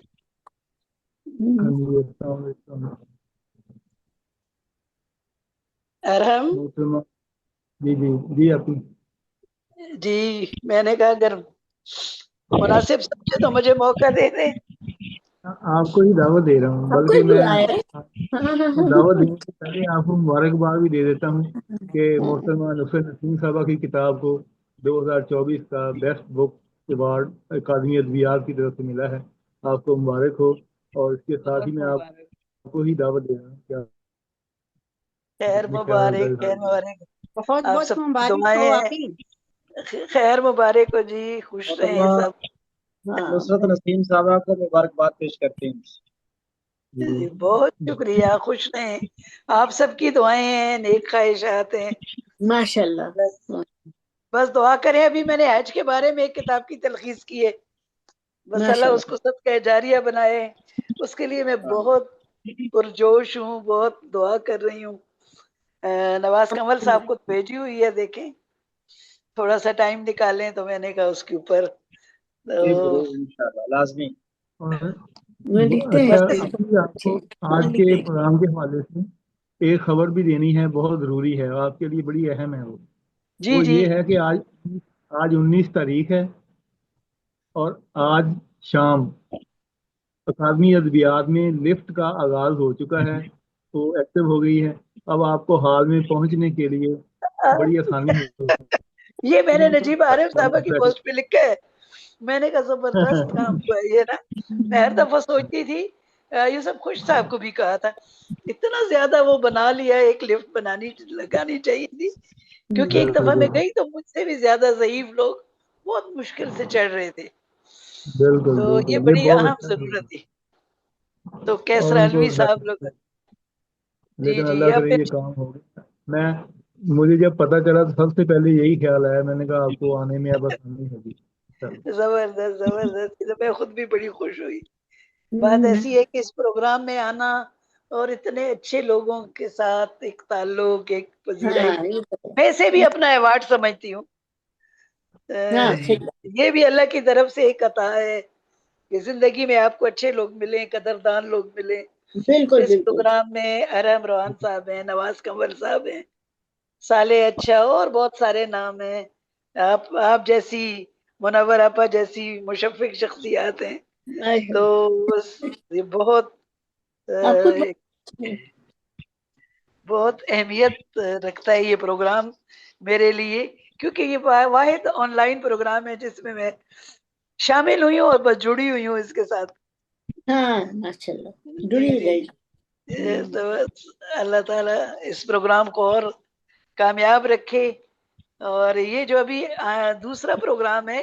ارحم جی آپ جی، میں نے کہا اگر مناسب سمجھے تو مجھے موقع دے دیں۔ آپ کو ہی دعوت دے رہا ہوں، بلکہ میں دعوت دینے سے پہلے آپ کو مبارکباد بھی دے دیتا ہوں کہ محترمہ نصرت نسیم صاحبہ کی کتاب کو 2024 کا بیسٹ بک ایوارڈ اکادمی ادبیات کی طرف سے ملا ہے۔ آپ کو مبارک ہو، اور اس کے ساتھ ہی میں آپ کو ہی دعوت دے رہا ہوں کیا خیر مبارک، خیر مبارک، بہت آپ بہت سب مبارک ہو دعائیں آپ ہی۔ خیر مبارک ہو جی، خوش رہیں سب۔ نصرت نسیم صاحبہ کو مبارکباد پیش کرتے ہیں۔ بہت شکریہ، خوش رہیں۔ آپ سب کی دعائیں ہیں، نیک خواہشات ہیں، ماشاء اللہ۔ بس دعا کریں۔ ابھی میں نے حج کے بارے میں ایک کتاب کی تلخیص کی ہے، بس اللہ اس کو صدقہ جاریہ بنائے، اس کے لیے میں بہت پرجوش ہوں، بہت دعا کر رہی ہوں۔ نواز کمل صاحب کو بھیجی ہوئی ہے، دیکھیں تھوڑا سا ٹائم نکالیں تو میں نے کہا اس کے اوپر انشاءاللہ لازمی۔ آج کے پروگرام کے حوالے سے ایک خبر بھی دینی ہے، بہت ضروری ہے، آپ کے لیے بڑی اہم ہے۔ وہ یہ ہے کہ آج 19 تاریخ ہے، اور آج شام اکادمی ادبیات میں لفٹ کا آغاز ہو چکا ہے، تو ایکٹیو ہو گئی ہے۔ اب آپ کو ہال میں پہنچنے کے لیے بڑی آسانی ہو۔ یہ میں نے نجیب عارف صاحبہ کی پوسٹ پہ لکھا ہے میں نے کہا زبردست کام ہوا یہ نا. میں ہر دفعہ سوچتی تھی یوسف خوش صاحب کو بھی کہا تھا اتنا زیادہ وہ بنا لیا, ایک لفٹ لگانی چاہیے تھی, کیونکہ ایک دفعہ میں گئی تو مجھ سے بھی زیادہ ضعیف لوگ بہت مشکل سے چڑھ رہے تھے, بالکل تو بالکل, یہ یہ بڑی بہت اہم اچھا ضرورت ہے. تھی. تو اور کیسر ان کو علوی صاحب لوگ, جی لیکن جی اللہ اب کرے یہ کام ہو گیا. مجھے جب پتا چلا تو سب سے پہلے یہی خیال آیا, میں نے کہا آپ کو آنے میں اب آسانی ہوگی. زبردست زبردست, میں خود بھی بڑی خوش ہوئی. بات ایسی ہے کہ اس پروگرام میں آنا اور اتنے اچھے لوگوں کے ساتھ ایک تعلق, ایک پذیرائی, میں اسے بھی اپنا ایوارڈ سمجھتی ہوں. یہ بھی اللہ کی طرف سے ایک عطا ہے کہ زندگی میں آپ کو اچھے لوگ ملیں, قدردان لوگ ملیں. بالکل اس بالکل. پروگرام میں ارحم روحان صاحب ہیں, نواز کنور صاحب ہیں, صالح اچھا, اور بہت سارے نام ہیں. آپ جیسی, منور آپا جیسی مشفق شخصیات ہیں. تو یہ بہت آپ خود بہت اہمیت رکھتا ہے یہ پروگرام میرے لیے, کیونکہ یہ واحد آن لائن پروگرام ہے جس میں میں شامل ہوئی ہوں اور بس جڑی ہوئی ہوں اس کے ساتھ. ہاں ماشاء اللہ جی جڑی جی, رہی. تو اللہ تعالی اس پروگرام کو اور کامیاب رکھے. اور یہ جو ابھی دوسرا پروگرام ہے,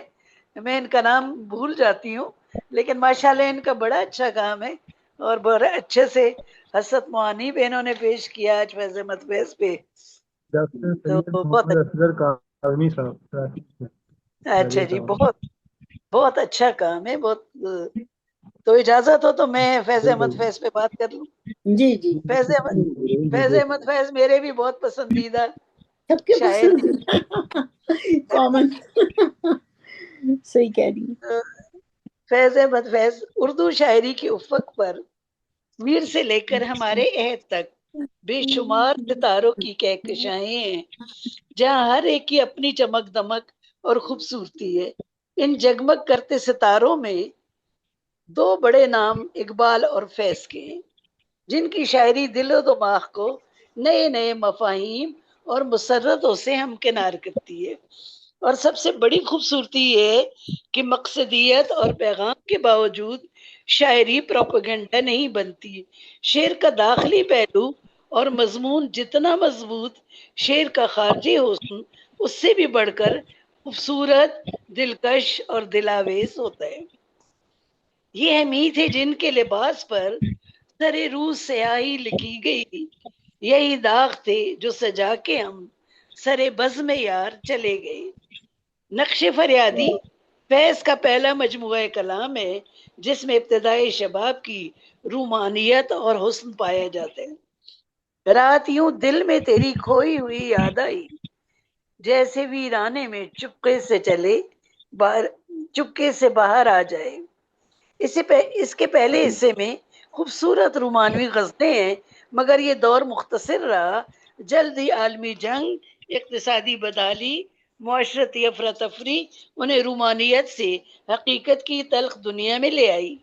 میں ان کا نام بھول جاتی ہوں, لیکن ماشاءاللہ ان کا بڑا اچھا کام ہے, اور بڑے اچھے سے حسرت معانی بہنوں نے پیش کیا آج فیض احمد فیض پہ. ڈاکٹر تو سید بہت محمد اصغر کاظمی صاحب. اچھا جی, بہت بہت اچھا کام ہے. بہت, تو اجازت ہو تو میں فیض احمد بالکل فیض پہ بات کر لوں. جی جی فیض احمد فیض میرے بھی بہت پسندیدہ سب کے شاعر ہیں. کامن. صحیح کہہ رہی فیض احمد فیض اردو شاعری کے افق پر میر سے لے کر ہمارے عہد تک بے شمار ستاروں کی کہکشائیں ہیں, جہاں ہر ایک کی اپنی چمک دمک اور خوبصورتی ہے. ان جگمگ کرتے ستاروں میں دو بڑے نام اقبال اور فیض کے ہیں, جن کی شاعری دل و دماغ کو نئے نئے مفاہیم اور مسرتوں سے ہمکنار کرتی ہے. اور سب سے بڑی خوبصورتی یہ ہے کہ مقصدیت اور پیغام کے باوجود شاعری پروپیگنڈا نہیں بنتی. شعر کا داخلی پہلو اور مضمون جتنا مضبوط, شعر کا خارجی حسن اس سے بھی بڑھ کر خوبصورت, دلکش اور دلاویز ہوتا ہے. یہ حمید ہے جن کے لباس پر سرے روح سیاہی لکھی گئی, یہی داغ تھے جو سجا کے ہم سرے بز میں یار چلے گئے. نقش فریادی فیض کا پہلا مجموعہ کلام ہے جس میں ابتدائی شباب کی رومانیت اور حسن پایا جاتا ہے. رات یوں دل میں تیری کھوئی ہوئی یاد آئی, جیسے ویرانے میں چپکے سے چلے چپکے سے باہر آ جائے. اس کے پہلے حصے میں خوبصورت رومانوی غزلیں ہیں, مگر یہ دور مختصر رہا. جلد ہی عالمی جنگ, اقتصادی بدحالی, معاشرتی افراتفری انہیں رومانیت سے حقیقت کی تلخ دنیا میں لے آئی.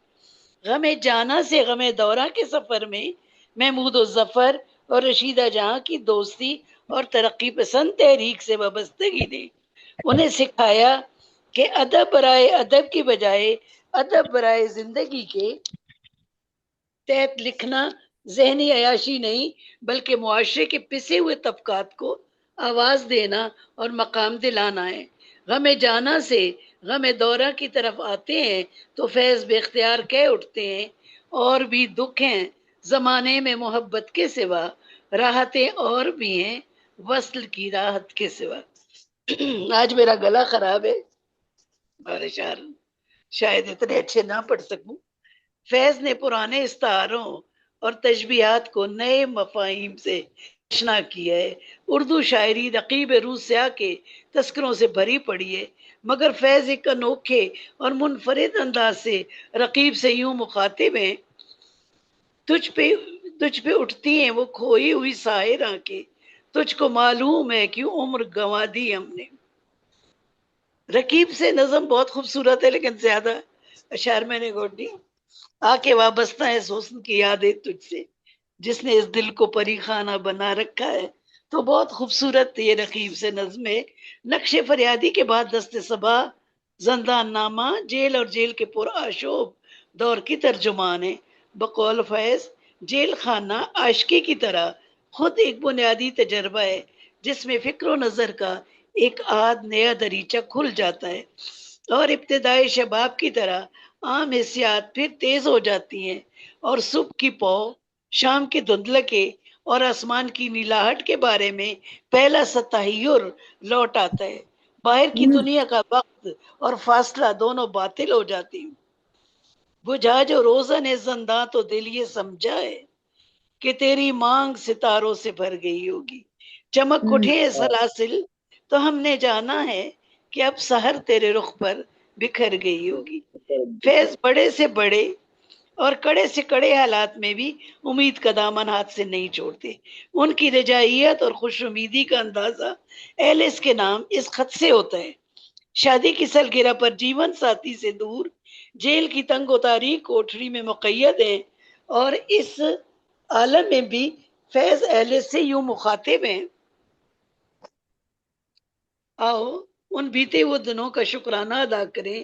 غم جانا سے غم دورہ کے سفر میں محمود الظفر اور رشیدہ جہاں کی دوستی اور ترقی پسند تحریک سے وابستگی نے انہیں سکھایا کہ ادب برائے ادب کی بجائے ادب برائے زندگی کے تحت لکھنا ذہنی عیاشی نہیں, بلکہ معاشرے کے پسے ہوئے طبقات کو آواز دینا اور مقام دلانا ہے. غم جانا سے غم دورہ کی طرف آتے ہیں تو فیض بے اختیار کہہ اٹھتے ہیں, اور بھی دکھ ہیں زمانے میں محبت کے سوا, راحتیں اور بھی ہیں وصل کی راحت کے سوا. آج میرا گلا خراب ہے اور اشعار شاید اتنے اچھے نہ پڑھ سکوں. فیض نے پرانے استعاروں اور تشبیہات کو نئے مفاہیم سے آشنا کیا ہے. اردو شاعری رقیب روح سیاہ کے تذکروں سے بھری پڑی ہے, مگر فیض ایک انوکھے اور منفرد انداز سے رقیب سے یوں مخاطب ہیں, تجھ پہ اٹھتی ہیں وہ کھوئی ہوئی سائر آنکھیں, تجھ کو معلوم ہے کیوں عمر گنوا دی ہم نے. رقیب سے نظم بہت خوبصورت ہے, لیکن زیادہ اشعار میں نے گوٹ دی. آ کے وابستہ ہے حسن کی یادیں تجھ سے, جس نے اس دل کو پری خانہ بنا رکھا ہے. تو بہت خوبصورت یہ رقیب سے نظم ہے. نقش فریادی کے بعد دست صبا زندان نامہ جیل اور جیل کے پرآشوب دور کی ترجمان ہے۔ بقول فیض جیل خانہ عاشقی کی طرح خود ایک بنیادی تجربہ ہے جس میں فکر و نظر کا ایک نیا دریچہ کھل جاتا ہے اور ابتدائی شباب کی طرح عام حسیات پھر تیز ہو جاتی ہیں اور صبح کی پو، شام کے دھندلکے اور آسمان کی نیلاہٹ کے بارے میں پہلا ستحیر لوٹ آتا ہے۔ باہر کی دنیا کا وقت اور فاصلہ دونوں باطل ہو جاتی ہیں۔ بجھا جو روزن زنداں تو دل یہ سمجھا ہے کہ تیری مانگ ستاروں سے بھر گئی ہوگی، چمک اٹھے سلاسل تو ہم نے جانا ہے کہ اب سحر تیرے رخ پر بکھر گئی ہوگی۔ فیض بڑے سے بڑے اور کڑے سے کڑے حالات میں بھی امید کا دامن ہاتھ سے نہیں چھوڑتے۔ ان کی رجائیت اور خوش امیدی کا اندازہ ایلس کے نام اس خط سے ہوتا ہے۔ شادی کی سالگرہ پر جیون ساتھی سے دور جیل کی تنگ و تاریک کوٹری میں مقید ہیں اور اس عالم میں بھی فیض ایلس سے یوں مخاطب ہیں۔ آؤ ان بیتے ہوئے دنوں کا شکرانہ ادا کریں۔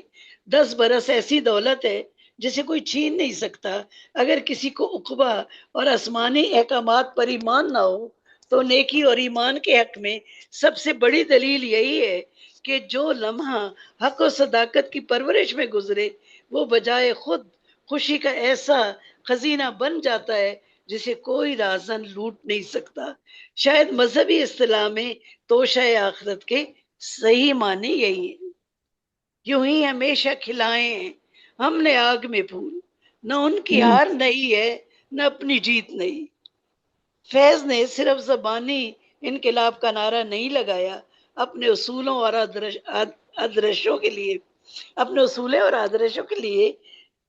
10 برس ایسی دولت ہے جسے کوئی چھین نہیں سکتا۔ اگر کسی کو عقبہ اور آسمانی احکامات پر ایمان نہ ہو تو نیکی اور ایمان کے حق میں سب سے بڑی دلیل یہی ہے کہ جو لمحہ حق و صداقت کی پرورش میں گزرے وہ بجائے خود خوشی کا ایسا خزینہ بن جاتا ہے جسے کوئی رازن لوٹ نہیں سکتا۔ شاید مذہبی اصطلاح میں توشہ آخرت کے صحیح معنی یہی ہے۔ یوں ہی ہمیشہ کھلائے ہیں ہم نے آگ میں پھول، نہ ان کی ہار نہیں ہے نہ اپنی جیت نہیں۔ فیض نے صرف زبانی انقلاب کا نعرہ نہیں لگایا، اپنے اصولوں اور آدرشوں کے لیے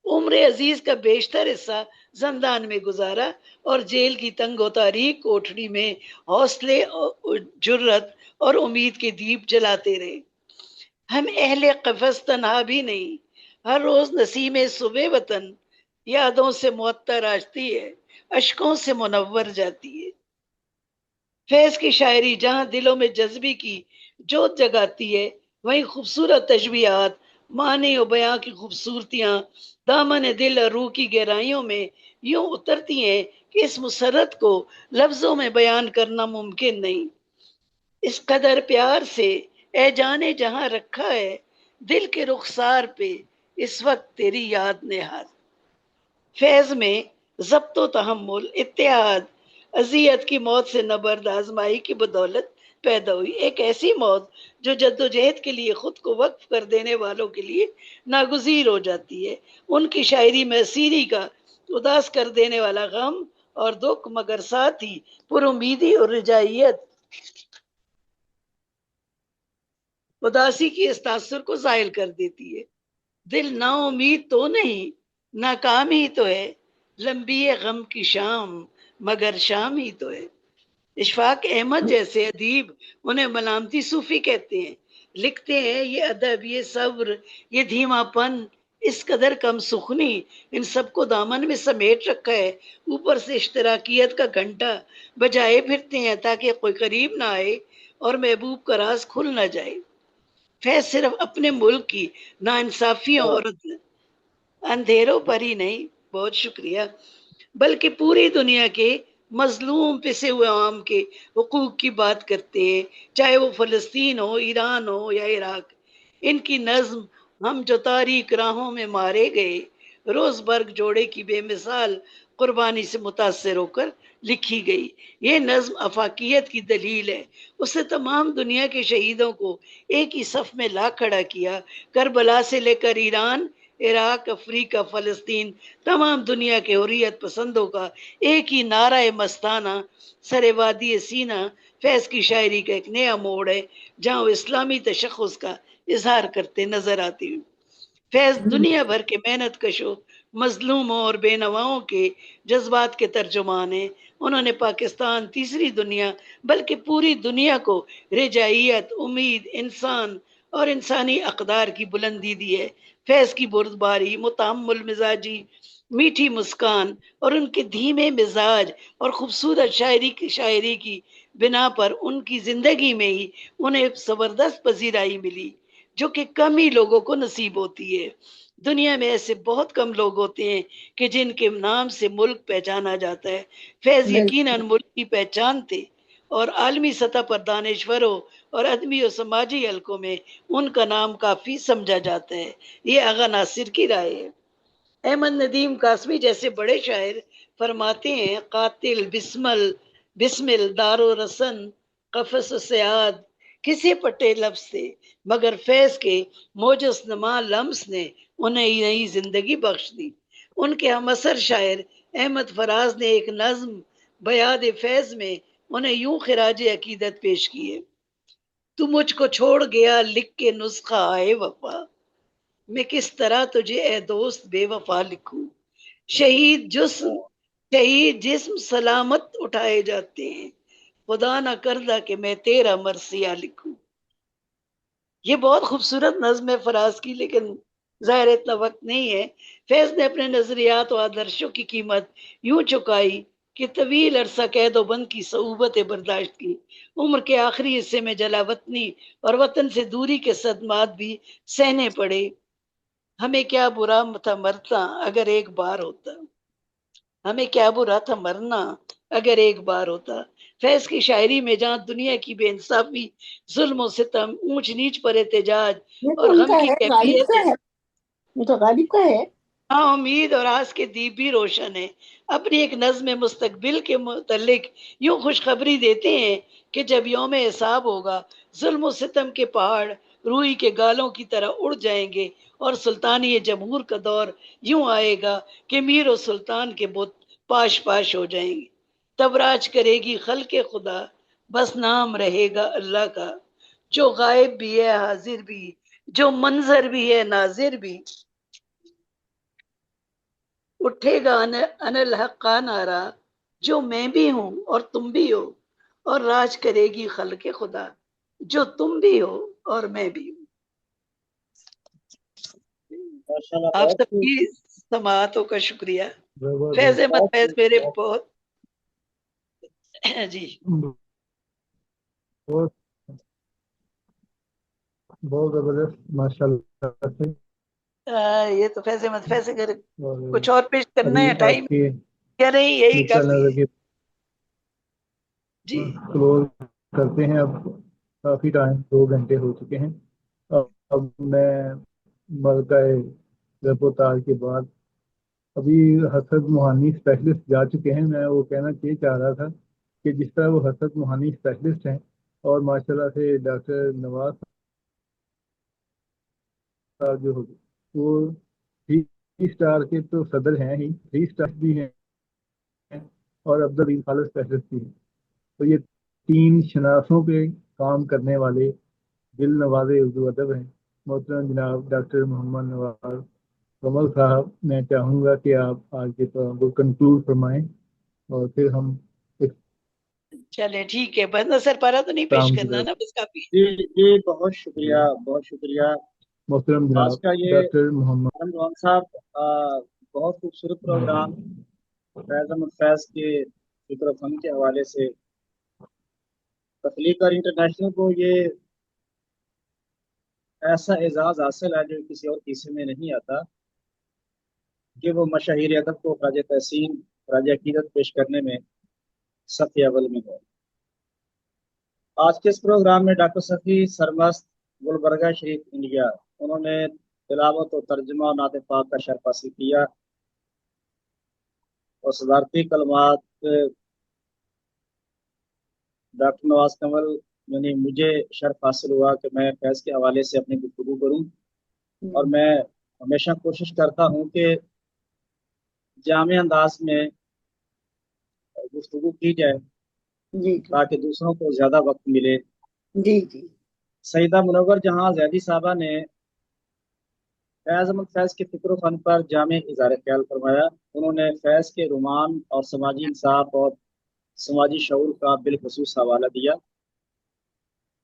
عمر عزیز کا بیشتر حصہ زندان میں گزارا اور جیل کی تنگ و تاریک کوٹڑی میں حوصلے، جرت اور امید کے دیپ جلاتے رہے۔ ہم اہل قفس تنہا بھی نہیں، ہر روز نسیم صبح وطن یادوں سے معطر آتی ہے، اشکوں سے منور جاتی ہے۔ فیض کی شاعری جہاں دلوں میں جذبے کی جوت جگاتی ہے وہیں خوبصورت تشبیہات، معنی و بیان کی خوبصورتیاں دامن دل اور روح کی گہرائیوں میں یوں اترتی ہیں کہ اس مسرت کو لفظوں میں بیان کرنا ممکن نہیں۔ اس قدر پیار سے اے جانے جہاں رکھا ہے دل کے رخسار پہ اس وقت تیری یاد نہاد۔ فیض میں ضبط و تحمل، اتحاد، اذیت کی موت سے نبرد آزمائی کی بدولت پیدا ہوئی، ایک ایسی موت جو جدوجہد کے لیے خود کو وقف کر دینے والوں کے لیے ناگزیر ہو جاتی ہے۔ ان کی شاعری میں اسیری کا اداس کر دینے والا غم اور دکھ مگر ساتھ ہی پر امیدی اور رجائیت اداسی کی اس تاثر کو زائل کر دیتی ہے۔ دل نا امید تو نہیں، ناکام ہی تو ہے، لمبی ہے غم کی شام مگر شام ہی تو ہے۔ اشفاق احمد جیسے ادیب انہیں ملامتی صوفی کہتے ہیں، لکھتے ہیں یہ ادب، یہ صبر، یہ دھیما پن، اس قدر کم سخنی ان سب کو دامن میں سمیٹ رکھا ہے، اوپر سے اشتراکیت کا گھنٹا بجائے پھرتے ہیں تاکہ کوئی قریب نہ آئے اور محبوب کا راز کھل نہ جائے۔ فیض صرف اپنے ملک کی ناانصافیوں اور اندھیروں پر ہی نہیں، بہت شکریہ، بلکہ پوری دنیا کے مظلوم پسے ہوئے عوام کے حقوق کی بات کرتے ہیں، چاہے وہ فلسطین ہو، ایران ہو یا عراق۔ ان کی نظم ہم جو تاریک راہوں میں مارے گئے روز برگ جوڑے کی بے مثال قربانی سے متاثر ہو کر لکھی گئی۔ یہ نظم افاقیت کی دلیل ہے، اس نے تمام دنیا کے شہیدوں کو ایک ہی صف میں لا کھڑا کیا، کربلا سے لے کر ایران، عراق، افریقہ، فلسطین، تمام دنیا کے حریت پسندوں کا ایک ہی نعرہ مستانہ۔ سر وادی سینہ فیض کی شاعری کا ایک نیا موڑ ہے جہاں وہ اسلامی تشخص کا اظہار کرتے نظر آتے ہیں۔ فیض دنیا بھر کے محنت کشوں، مظلوموں اور بے نواؤں کے جذبات کے ترجمان ہیں۔ انہوں نے پاکستان، تیسری دنیا بلکہ پوری دنیا کو رجائیت، امید، انسان اور انسانی اقدار کی بلندی دی ہے۔ فیض کی بردباری، متحمل مزاجی، میٹھی مسکان اور ان کے دھیمے مزاج اور خوبصورت شاعری کی بنا پر ان کی زندگی میں ہی انہیں زبردست پذیرائی ملی۔ جو کہ کم ہی لوگوں کو نصیب ہوتی ہے۔ دنیا میں ایسے بہت کم لوگ ہوتے ہیں کہ جن کے نام سے ملک پہچانا جاتا ہے۔ فیض یقیناً ملک کی پہچان تھے، اور عالمی سطح پر دانشوروں اور ادبی و سماجی حلقوں میں ان کا نام کافی سمجھا جاتا ہے۔ یہ آغا ناصر کی رائے ہے۔ احمد ندیم قاسمی جیسے بڑے شاعر فرماتے ہیں، قاتل بسمل دارو رسن قفص سیاد کسی پٹے لفظ سے، مگر فیض کے موجز نما لمس نے انہیں نئی زندگی بخش دی۔ ان کے ہم اثر شاعر احمد فراز نے ایک نظم بیاد فیض میں انہیں یوں خراج عقیدت پیش کیے: تو مجھ کو چھوڑ گیا لکھ کے نسخہ آئے وفا، میں کس طرح تجھے اے دوست بے وفا لکھوں۔ شہید جسم سلامت اٹھائے جاتے ہیں، خدا نہ کردہ کہ میں تیرا مرثیہ لکھوں۔ یہ بہت خوبصورت نظم ہے فراز کی، لیکن ظاہر اتنا وقت نہیں ہے۔ فیض نے اپنے نظریات و آدرشوں کی قیمت یوں چکائی کہ طویل عرصہ قید و بند کی صعوبتیں برداشت کی، عمر کے آخری حصے میں جلا وطنی اور وطن سے دوری کے صدمات بھی سہنے پڑے۔ ہمیں کیا برا تھا مرنا اگر ایک بار ہوتا، ہمیں کیا برا تھا مرنا اگر ایک بار ہوتا۔ فیض کی شاعری میں جہاں دنیا کی بے انصافی، ظلم و ستم، اونچ نیچ پر احتجاج اور غم کی کیفیت ہے، یہ تو غالب کا ہے۔ ہاں، امید اور آس کے دیپ بھی روشن ہے۔ اپنی ایک نظم مستقبل کے متعلق یوں خوشخبری دیتے ہیں کہ جب یوم حساب ہوگا، ظلم و ستم کے پہاڑ روئی کے گالوں کی طرح اڑ جائیں گے، اور سلطانی جمہور کا دور یوں آئے گا کہ میر و سلطان کے بت پاش پاش ہو جائیں گے۔ تب راج کرے گی خلق خدا، بس نام رہے گا اللہ کا، جو غائب بھی ہے حاضر بھی، جو منظر بھی ہے ناظر بھی، اٹھے گا ان الحق کا نعرہ، جو میں بھی ہوں اور تم بھی ہو، اور راج کرے گی خلق خدا، جو تم بھی ہو اور میں بھی ہوں۔ آپ سب کی سماعتوں کا شکریہ۔ فیض احمد فیض میرے بہت جی بہت زبردست ماشاء اللہ۔ یہ تو فیض احمد فیض، اگر کچھ اور پیش کرنا ہے ٹائم کیا نہیں، یہی کافی ہے۔ جی کلوز کرتے ہیں، اب کافی ٹائم 2 گھنٹے ہو چکے ہیں۔ اب میں ملکہ رب تار کے بعد ابھی حسد موہانی اسپیشلسٹ جا چکے ہیں۔ میں وہ کہنا چاہ رہا تھا کہ جس طرح وہ حسد موہانی اسپیشلسٹ ہیں، اور ماشاءاللہ سے ڈاکٹر نواز صاحب جو وہ 3 اسٹار کے تو صدر ہیں ہی، 3 اسٹار بھی ہیں، اور عبدالعزیز خالد اسپیشلسٹ بھی ہیں۔ تو یہ 3 شناسوں پہ کام کرنے والے دل نواز اردو ادب ہیں۔ محترم جناب ڈاکٹر محمد نواز کمل صاحب، میں چاہوں گا کہ آپ آج کے پروگرام کو کنکلوڈ فرمائیں، اور پھر ہم چلے ٹھیک ہے، بس نظر پارا تو نہیں پیش کرنا نا، بس کافی۔ جی بہت شکریہ، بہت شکریہ محترم جناب آج کا یہ ڈاکٹر محمد نواز صاحب بہت خوبصورت پروگرام فیض احمد فیض کے فکر و فن کے حوالے سے۔ تخلیق اور انٹرنیشنل کو یہ ایسا اعزاز حاصل ہے جو کسی اور کسی میں نہیں آتا کہ وہ مشاہیر ادب کو خراج تحسین، خراج عقیدت پیش کرنے میں صف اول میں ہو۔ آج کے اس پروگرام میں ڈاکٹر صفی سرمست گلبرگہ شریف انڈیا، انہوں نے تلاوت و ترجمہ و نعت پاک کا شرف حاصل کیا، اور صدارتی کلمات ڈاکٹر نواز کمل، یعنی مجھے شرف حاصل ہوا کہ میں فیض کے حوالے سے اپنی گفتگو کروں، اور میں ہمیشہ کوشش کرتا ہوں کہ جامع انداز میں گفتگو کی جائے تاکہ دوسروں کو زیادہ وقت ملے۔ جی جی سیدہ منور جہاں زیدی صاحبہ نے فیض احمد فیض کے فکر و فن پر جامع اظہار خیال فرمایا۔ انہوں نے فیض کے رومان اور سماجی انصاف اور سماجی شعور کا بالخصوص حوالہ دیا۔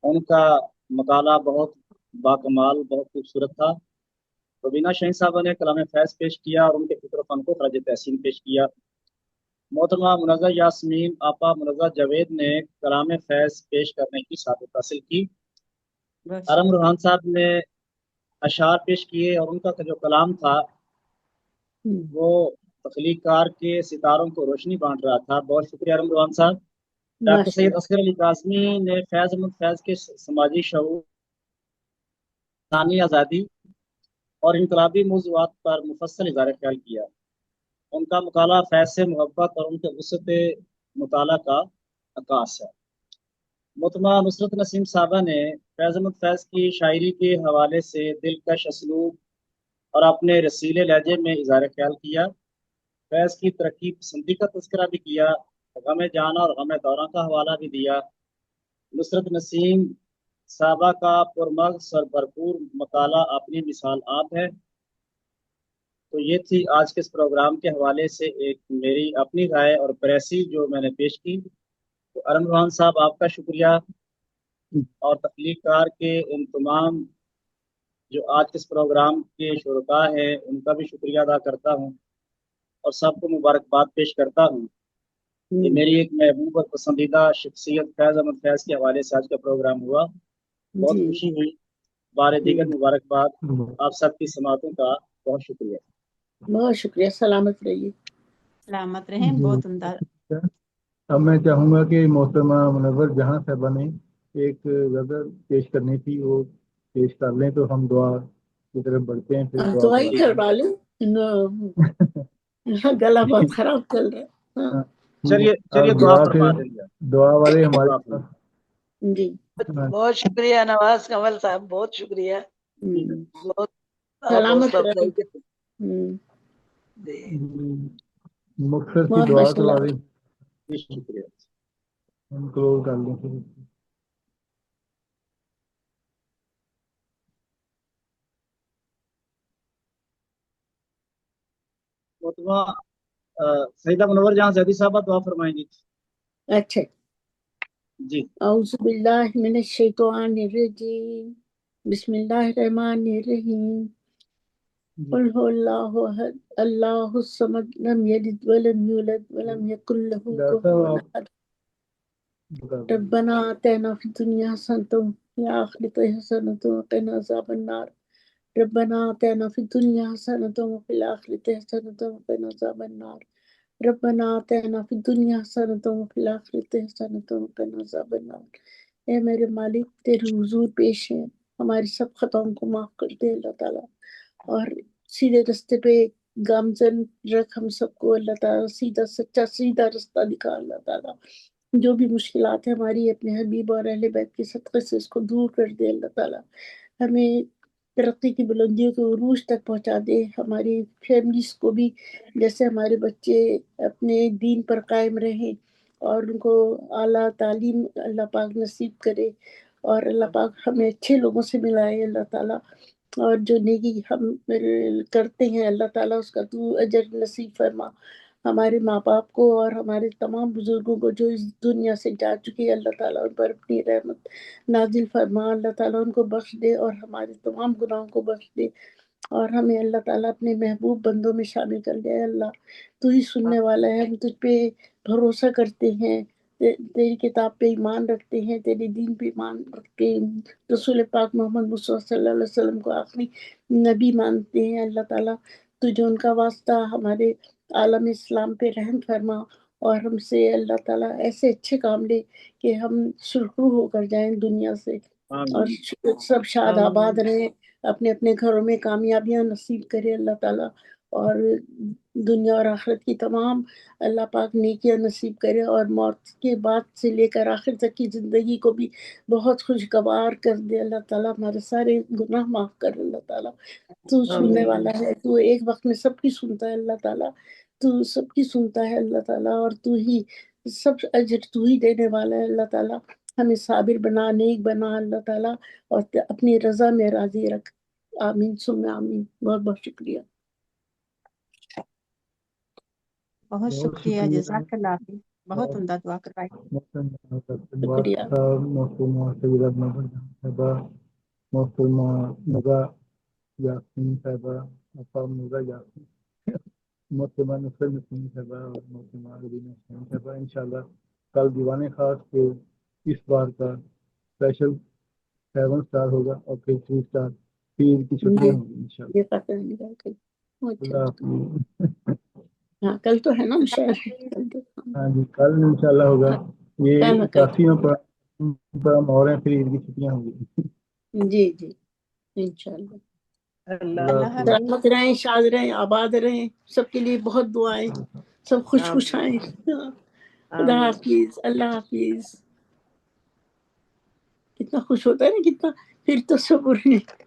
ان کا مطالعہ بہت باکمال، بہت خوبصورت تھا۔ روبینہ شاہین صاحبہ نے کلام فیض پیش کیا اور ان کے فکر و فن کو خراج تحسین پیش کیا۔ محترمہ منزہ یاسمین آپا منزہ جاوید نے کلام فیض پیش کرنے کی سعادت حاصل کی۔ ارم روحان صاحب نے اشعار پیش کیے اور ان کا جو کلام تھا وہ تخلیق کار کے ستاروں کو روشنی بانٹ رہا تھا. بہت شکریہ ارم روحان صاحب. ڈاکٹر سید اصغر علی قاسمی نے فیض احمد فیض کے سماجی شعور، انسانی آزادی اور انقلابی موضوعات پر مفصل اظہار خیال کیا. ان کا مطالعہ فیض سے محبت اور ان کے وسعت مطالعہ کا عکاس ہے. محترمہ نصرت نسیم صاحبہ نے فیض احمد فیض کی شاعری کے حوالے سے دلکش اسلوب اور اپنے رسیلے لہجے میں اظہار خیال کیا. فیض کی ترقی پسندی کا تذکرہ بھی کیا، غم جانا اور غم دوراں کا حوالہ بھی دیا. نصرت نسیم صاحبہ کا پرمغز اور بھرپور مطالعہ اپنی مثال آپ ہے. تو یہ تھی آج کے اس پروگرام کے حوالے سے ایک میری اپنی رائے اور پریسی جو میں نے پیش کی. تو ارم روحان صاحب آپ کا شکریہ، اور تخلیق کار کے ان تمام جو آج کے اس پروگرام کے شرکاء ہیں ان کا بھی شکریہ ادا کرتا ہوں، اور سب کو مبارکباد پیش کرتا ہوں کہ میری ایک محبوب اور پسندیدہ شخصیت فیض احمد فیض کے حوالے سے آج کا پروگرام ہوا. بہت خوشی ہوئی. بار دیگر مبارکباد. آپ سب کی سماعتوں کا بہت شکریہ. بہت شکریہ. سلامت رہیے. سلامت رہیں. بہت عمدہ. اب میں چاہوں گا کہ محترمہ منور جہاں صاحبہ نے ایک غزل پیش کرنی تھی وہ پیش کر لیں تو ہم دعا کی طرف بڑھتے ہیں. پھر دعا ہی کروا لیں. گلا بہت خراب چل رہا ہے. چلیے دعا والے ہمارے پاس. جی بہت شکریہ نواز کمل صاحب، بہت شکریہ. بہت سلامت رہیں. مختصر سی دعا کروا دیں. شکریہ. ہم کلوز کر لیں. سیدہ منور جہاں زیدی صاحبہ دعا فرمائیں گی. اچھا جی. اعوذ باللہ من الشیطان الرجیم. بسم اللہ الرحمن الرحیم. قل هو اللہ احد اللہ الصمد لم یلد ولم یولد ولم یکن له کفوا احد. ربنا آتنا فی الدنیا حسنۃ وفی الآخرۃ حسنۃ وقنا عذاب النار. ربنا آتنا فی الدنیا حسنۃ وفی الآخرۃ حسنۃ وقنا عذاب النار. ربنا آتنا فی الدنیا حسنۃ وفی الآخرۃ حسنۃ وقنا عذاب النار. اے میرے مالک، تیرے حضور پیش ہیں، ہماری سب خطاؤں کو معاف کر دے اللہ تعالیٰ، اور سیدھے رستے پہ گامزن رکھ ہم سب کو اللہ تعالیٰ. سیدھا سچا سیدھا رستہ دکھا اللہ تعالیٰ. جو بھی مشکلات ہیں ہماری اپنے حبیب اور اہل بیت کے صدقے سے اس کو دور کر دے اللہ تعالیٰ. ہمیں ترقی کی بلندیوں کے عروج تک پہنچا دے. ہماری فیملیز کو بھی، جیسے ہمارے بچے اپنے دین پر قائم رہیں اور ان کو اعلیٰ تعلیم اللہ پاک نصیب کرے، اور اللہ پاک ہمیں اچھے لوگوں سے ملائے اللہ تعالیٰ. اور جو نیکی ہم کرتے ہیں اللہ تعالیٰ اس کا تو اجر نصیب فرما. ہمارے ماں باپ کو اور ہمارے تمام بزرگوں کو جو اس دنیا سے جا چکے اللہ تعالیٰ ان پر اپنی رحمت نازل فرما. اللہ تعالیٰ ان کو بخش دے اور ہمارے تمام گناہوں کو بخش دے، اور ہمیں اللہ تعالیٰ اپنے محبوب بندوں میں شامل کر دے. اللہ تو ہی سننے والا ہے. ہم تجھ پہ بھروسہ کرتے ہیں، تیری کتاب پہ ایمان رکھتے ہیں، تیرے دین پہ ایمان رکھتے ہیں، رسول پاک محمد مصطفیٰ صلی اللہ علیہ وسلم کو آخری نبی مانتے ہیں. اللہ تعالیٰ تو جو ان کا واسطہ ہمارے عالم اسلام پہ رحم فرما، اور ہم سے اللہ تعالیٰ ایسے اچھے کام لے کہ ہم سرخرو ہو کر جائیں دنیا سے، اور سب شاد آباد رہیں، اپنے اپنے گھروں میں کامیابیاں نصیب کرے اللہ تعالیٰ، اور دنیا اور آخرت کی تمام اللہ پاک نیکیاں نصیب کرے، اور موت کے بعد سے لے کر آخر تک کی زندگی کو بھی بہت خوشگوار کر دے اللہ تعالیٰ. ہمارے سارے گناہ معاف کر اللہ تعالیٰ. تو سننے والا ہے، تو ایک وقت میں سب کی سنتا ہے اللہ تعالیٰ. تو سب کی سنتا ہے اللہ تعالیٰ، اور تو ہی سب اجر تو ہی دینے والا ہے اللہ تعالیٰ. ہمیں صابر بنا، نیک بنا اللہ تعالیٰ، اور اپنی رضا میں راضی رکھ. آمین ثم آمین. بہت بہت شکریہ. بہت شکریہ. جزاک اللہ خیر. بہت عمدہ دعا کروائی. محترمہ نگا یاسمین صاحبہ، محترمہ نصرت نسیم صاحبہ اور محترمہ علیمہ حسین صاحبہ. انشاءاللہ کل دیوان خاص کے اس بار کا اسپیشل 7 سٹار ہوگا اور پھر 3 سٹار عید کی چھٹیاں ہوں گی انشاءاللہ. یہ پتہ نہیں کل کل. اللہ حافظ. ہاں کل تو ہے نا شاید. ہاں جی کل انشاءاللہ ہوگا. یہ کافیوں پر مور ہیں، پھر عید کی چھٹیاں ہوں گی. جی جی انشاءاللہ. اللہ حافظ. سلامت رہیں، شاد رہیں، آباد رہیں. سب کے لیے بہت دعائیں. سب خوش خوش آئیں. خدا حافظ. اللہ حافظ. کتنا خوش ہوتا ہے نا، کتنا پھر تصور نہیں.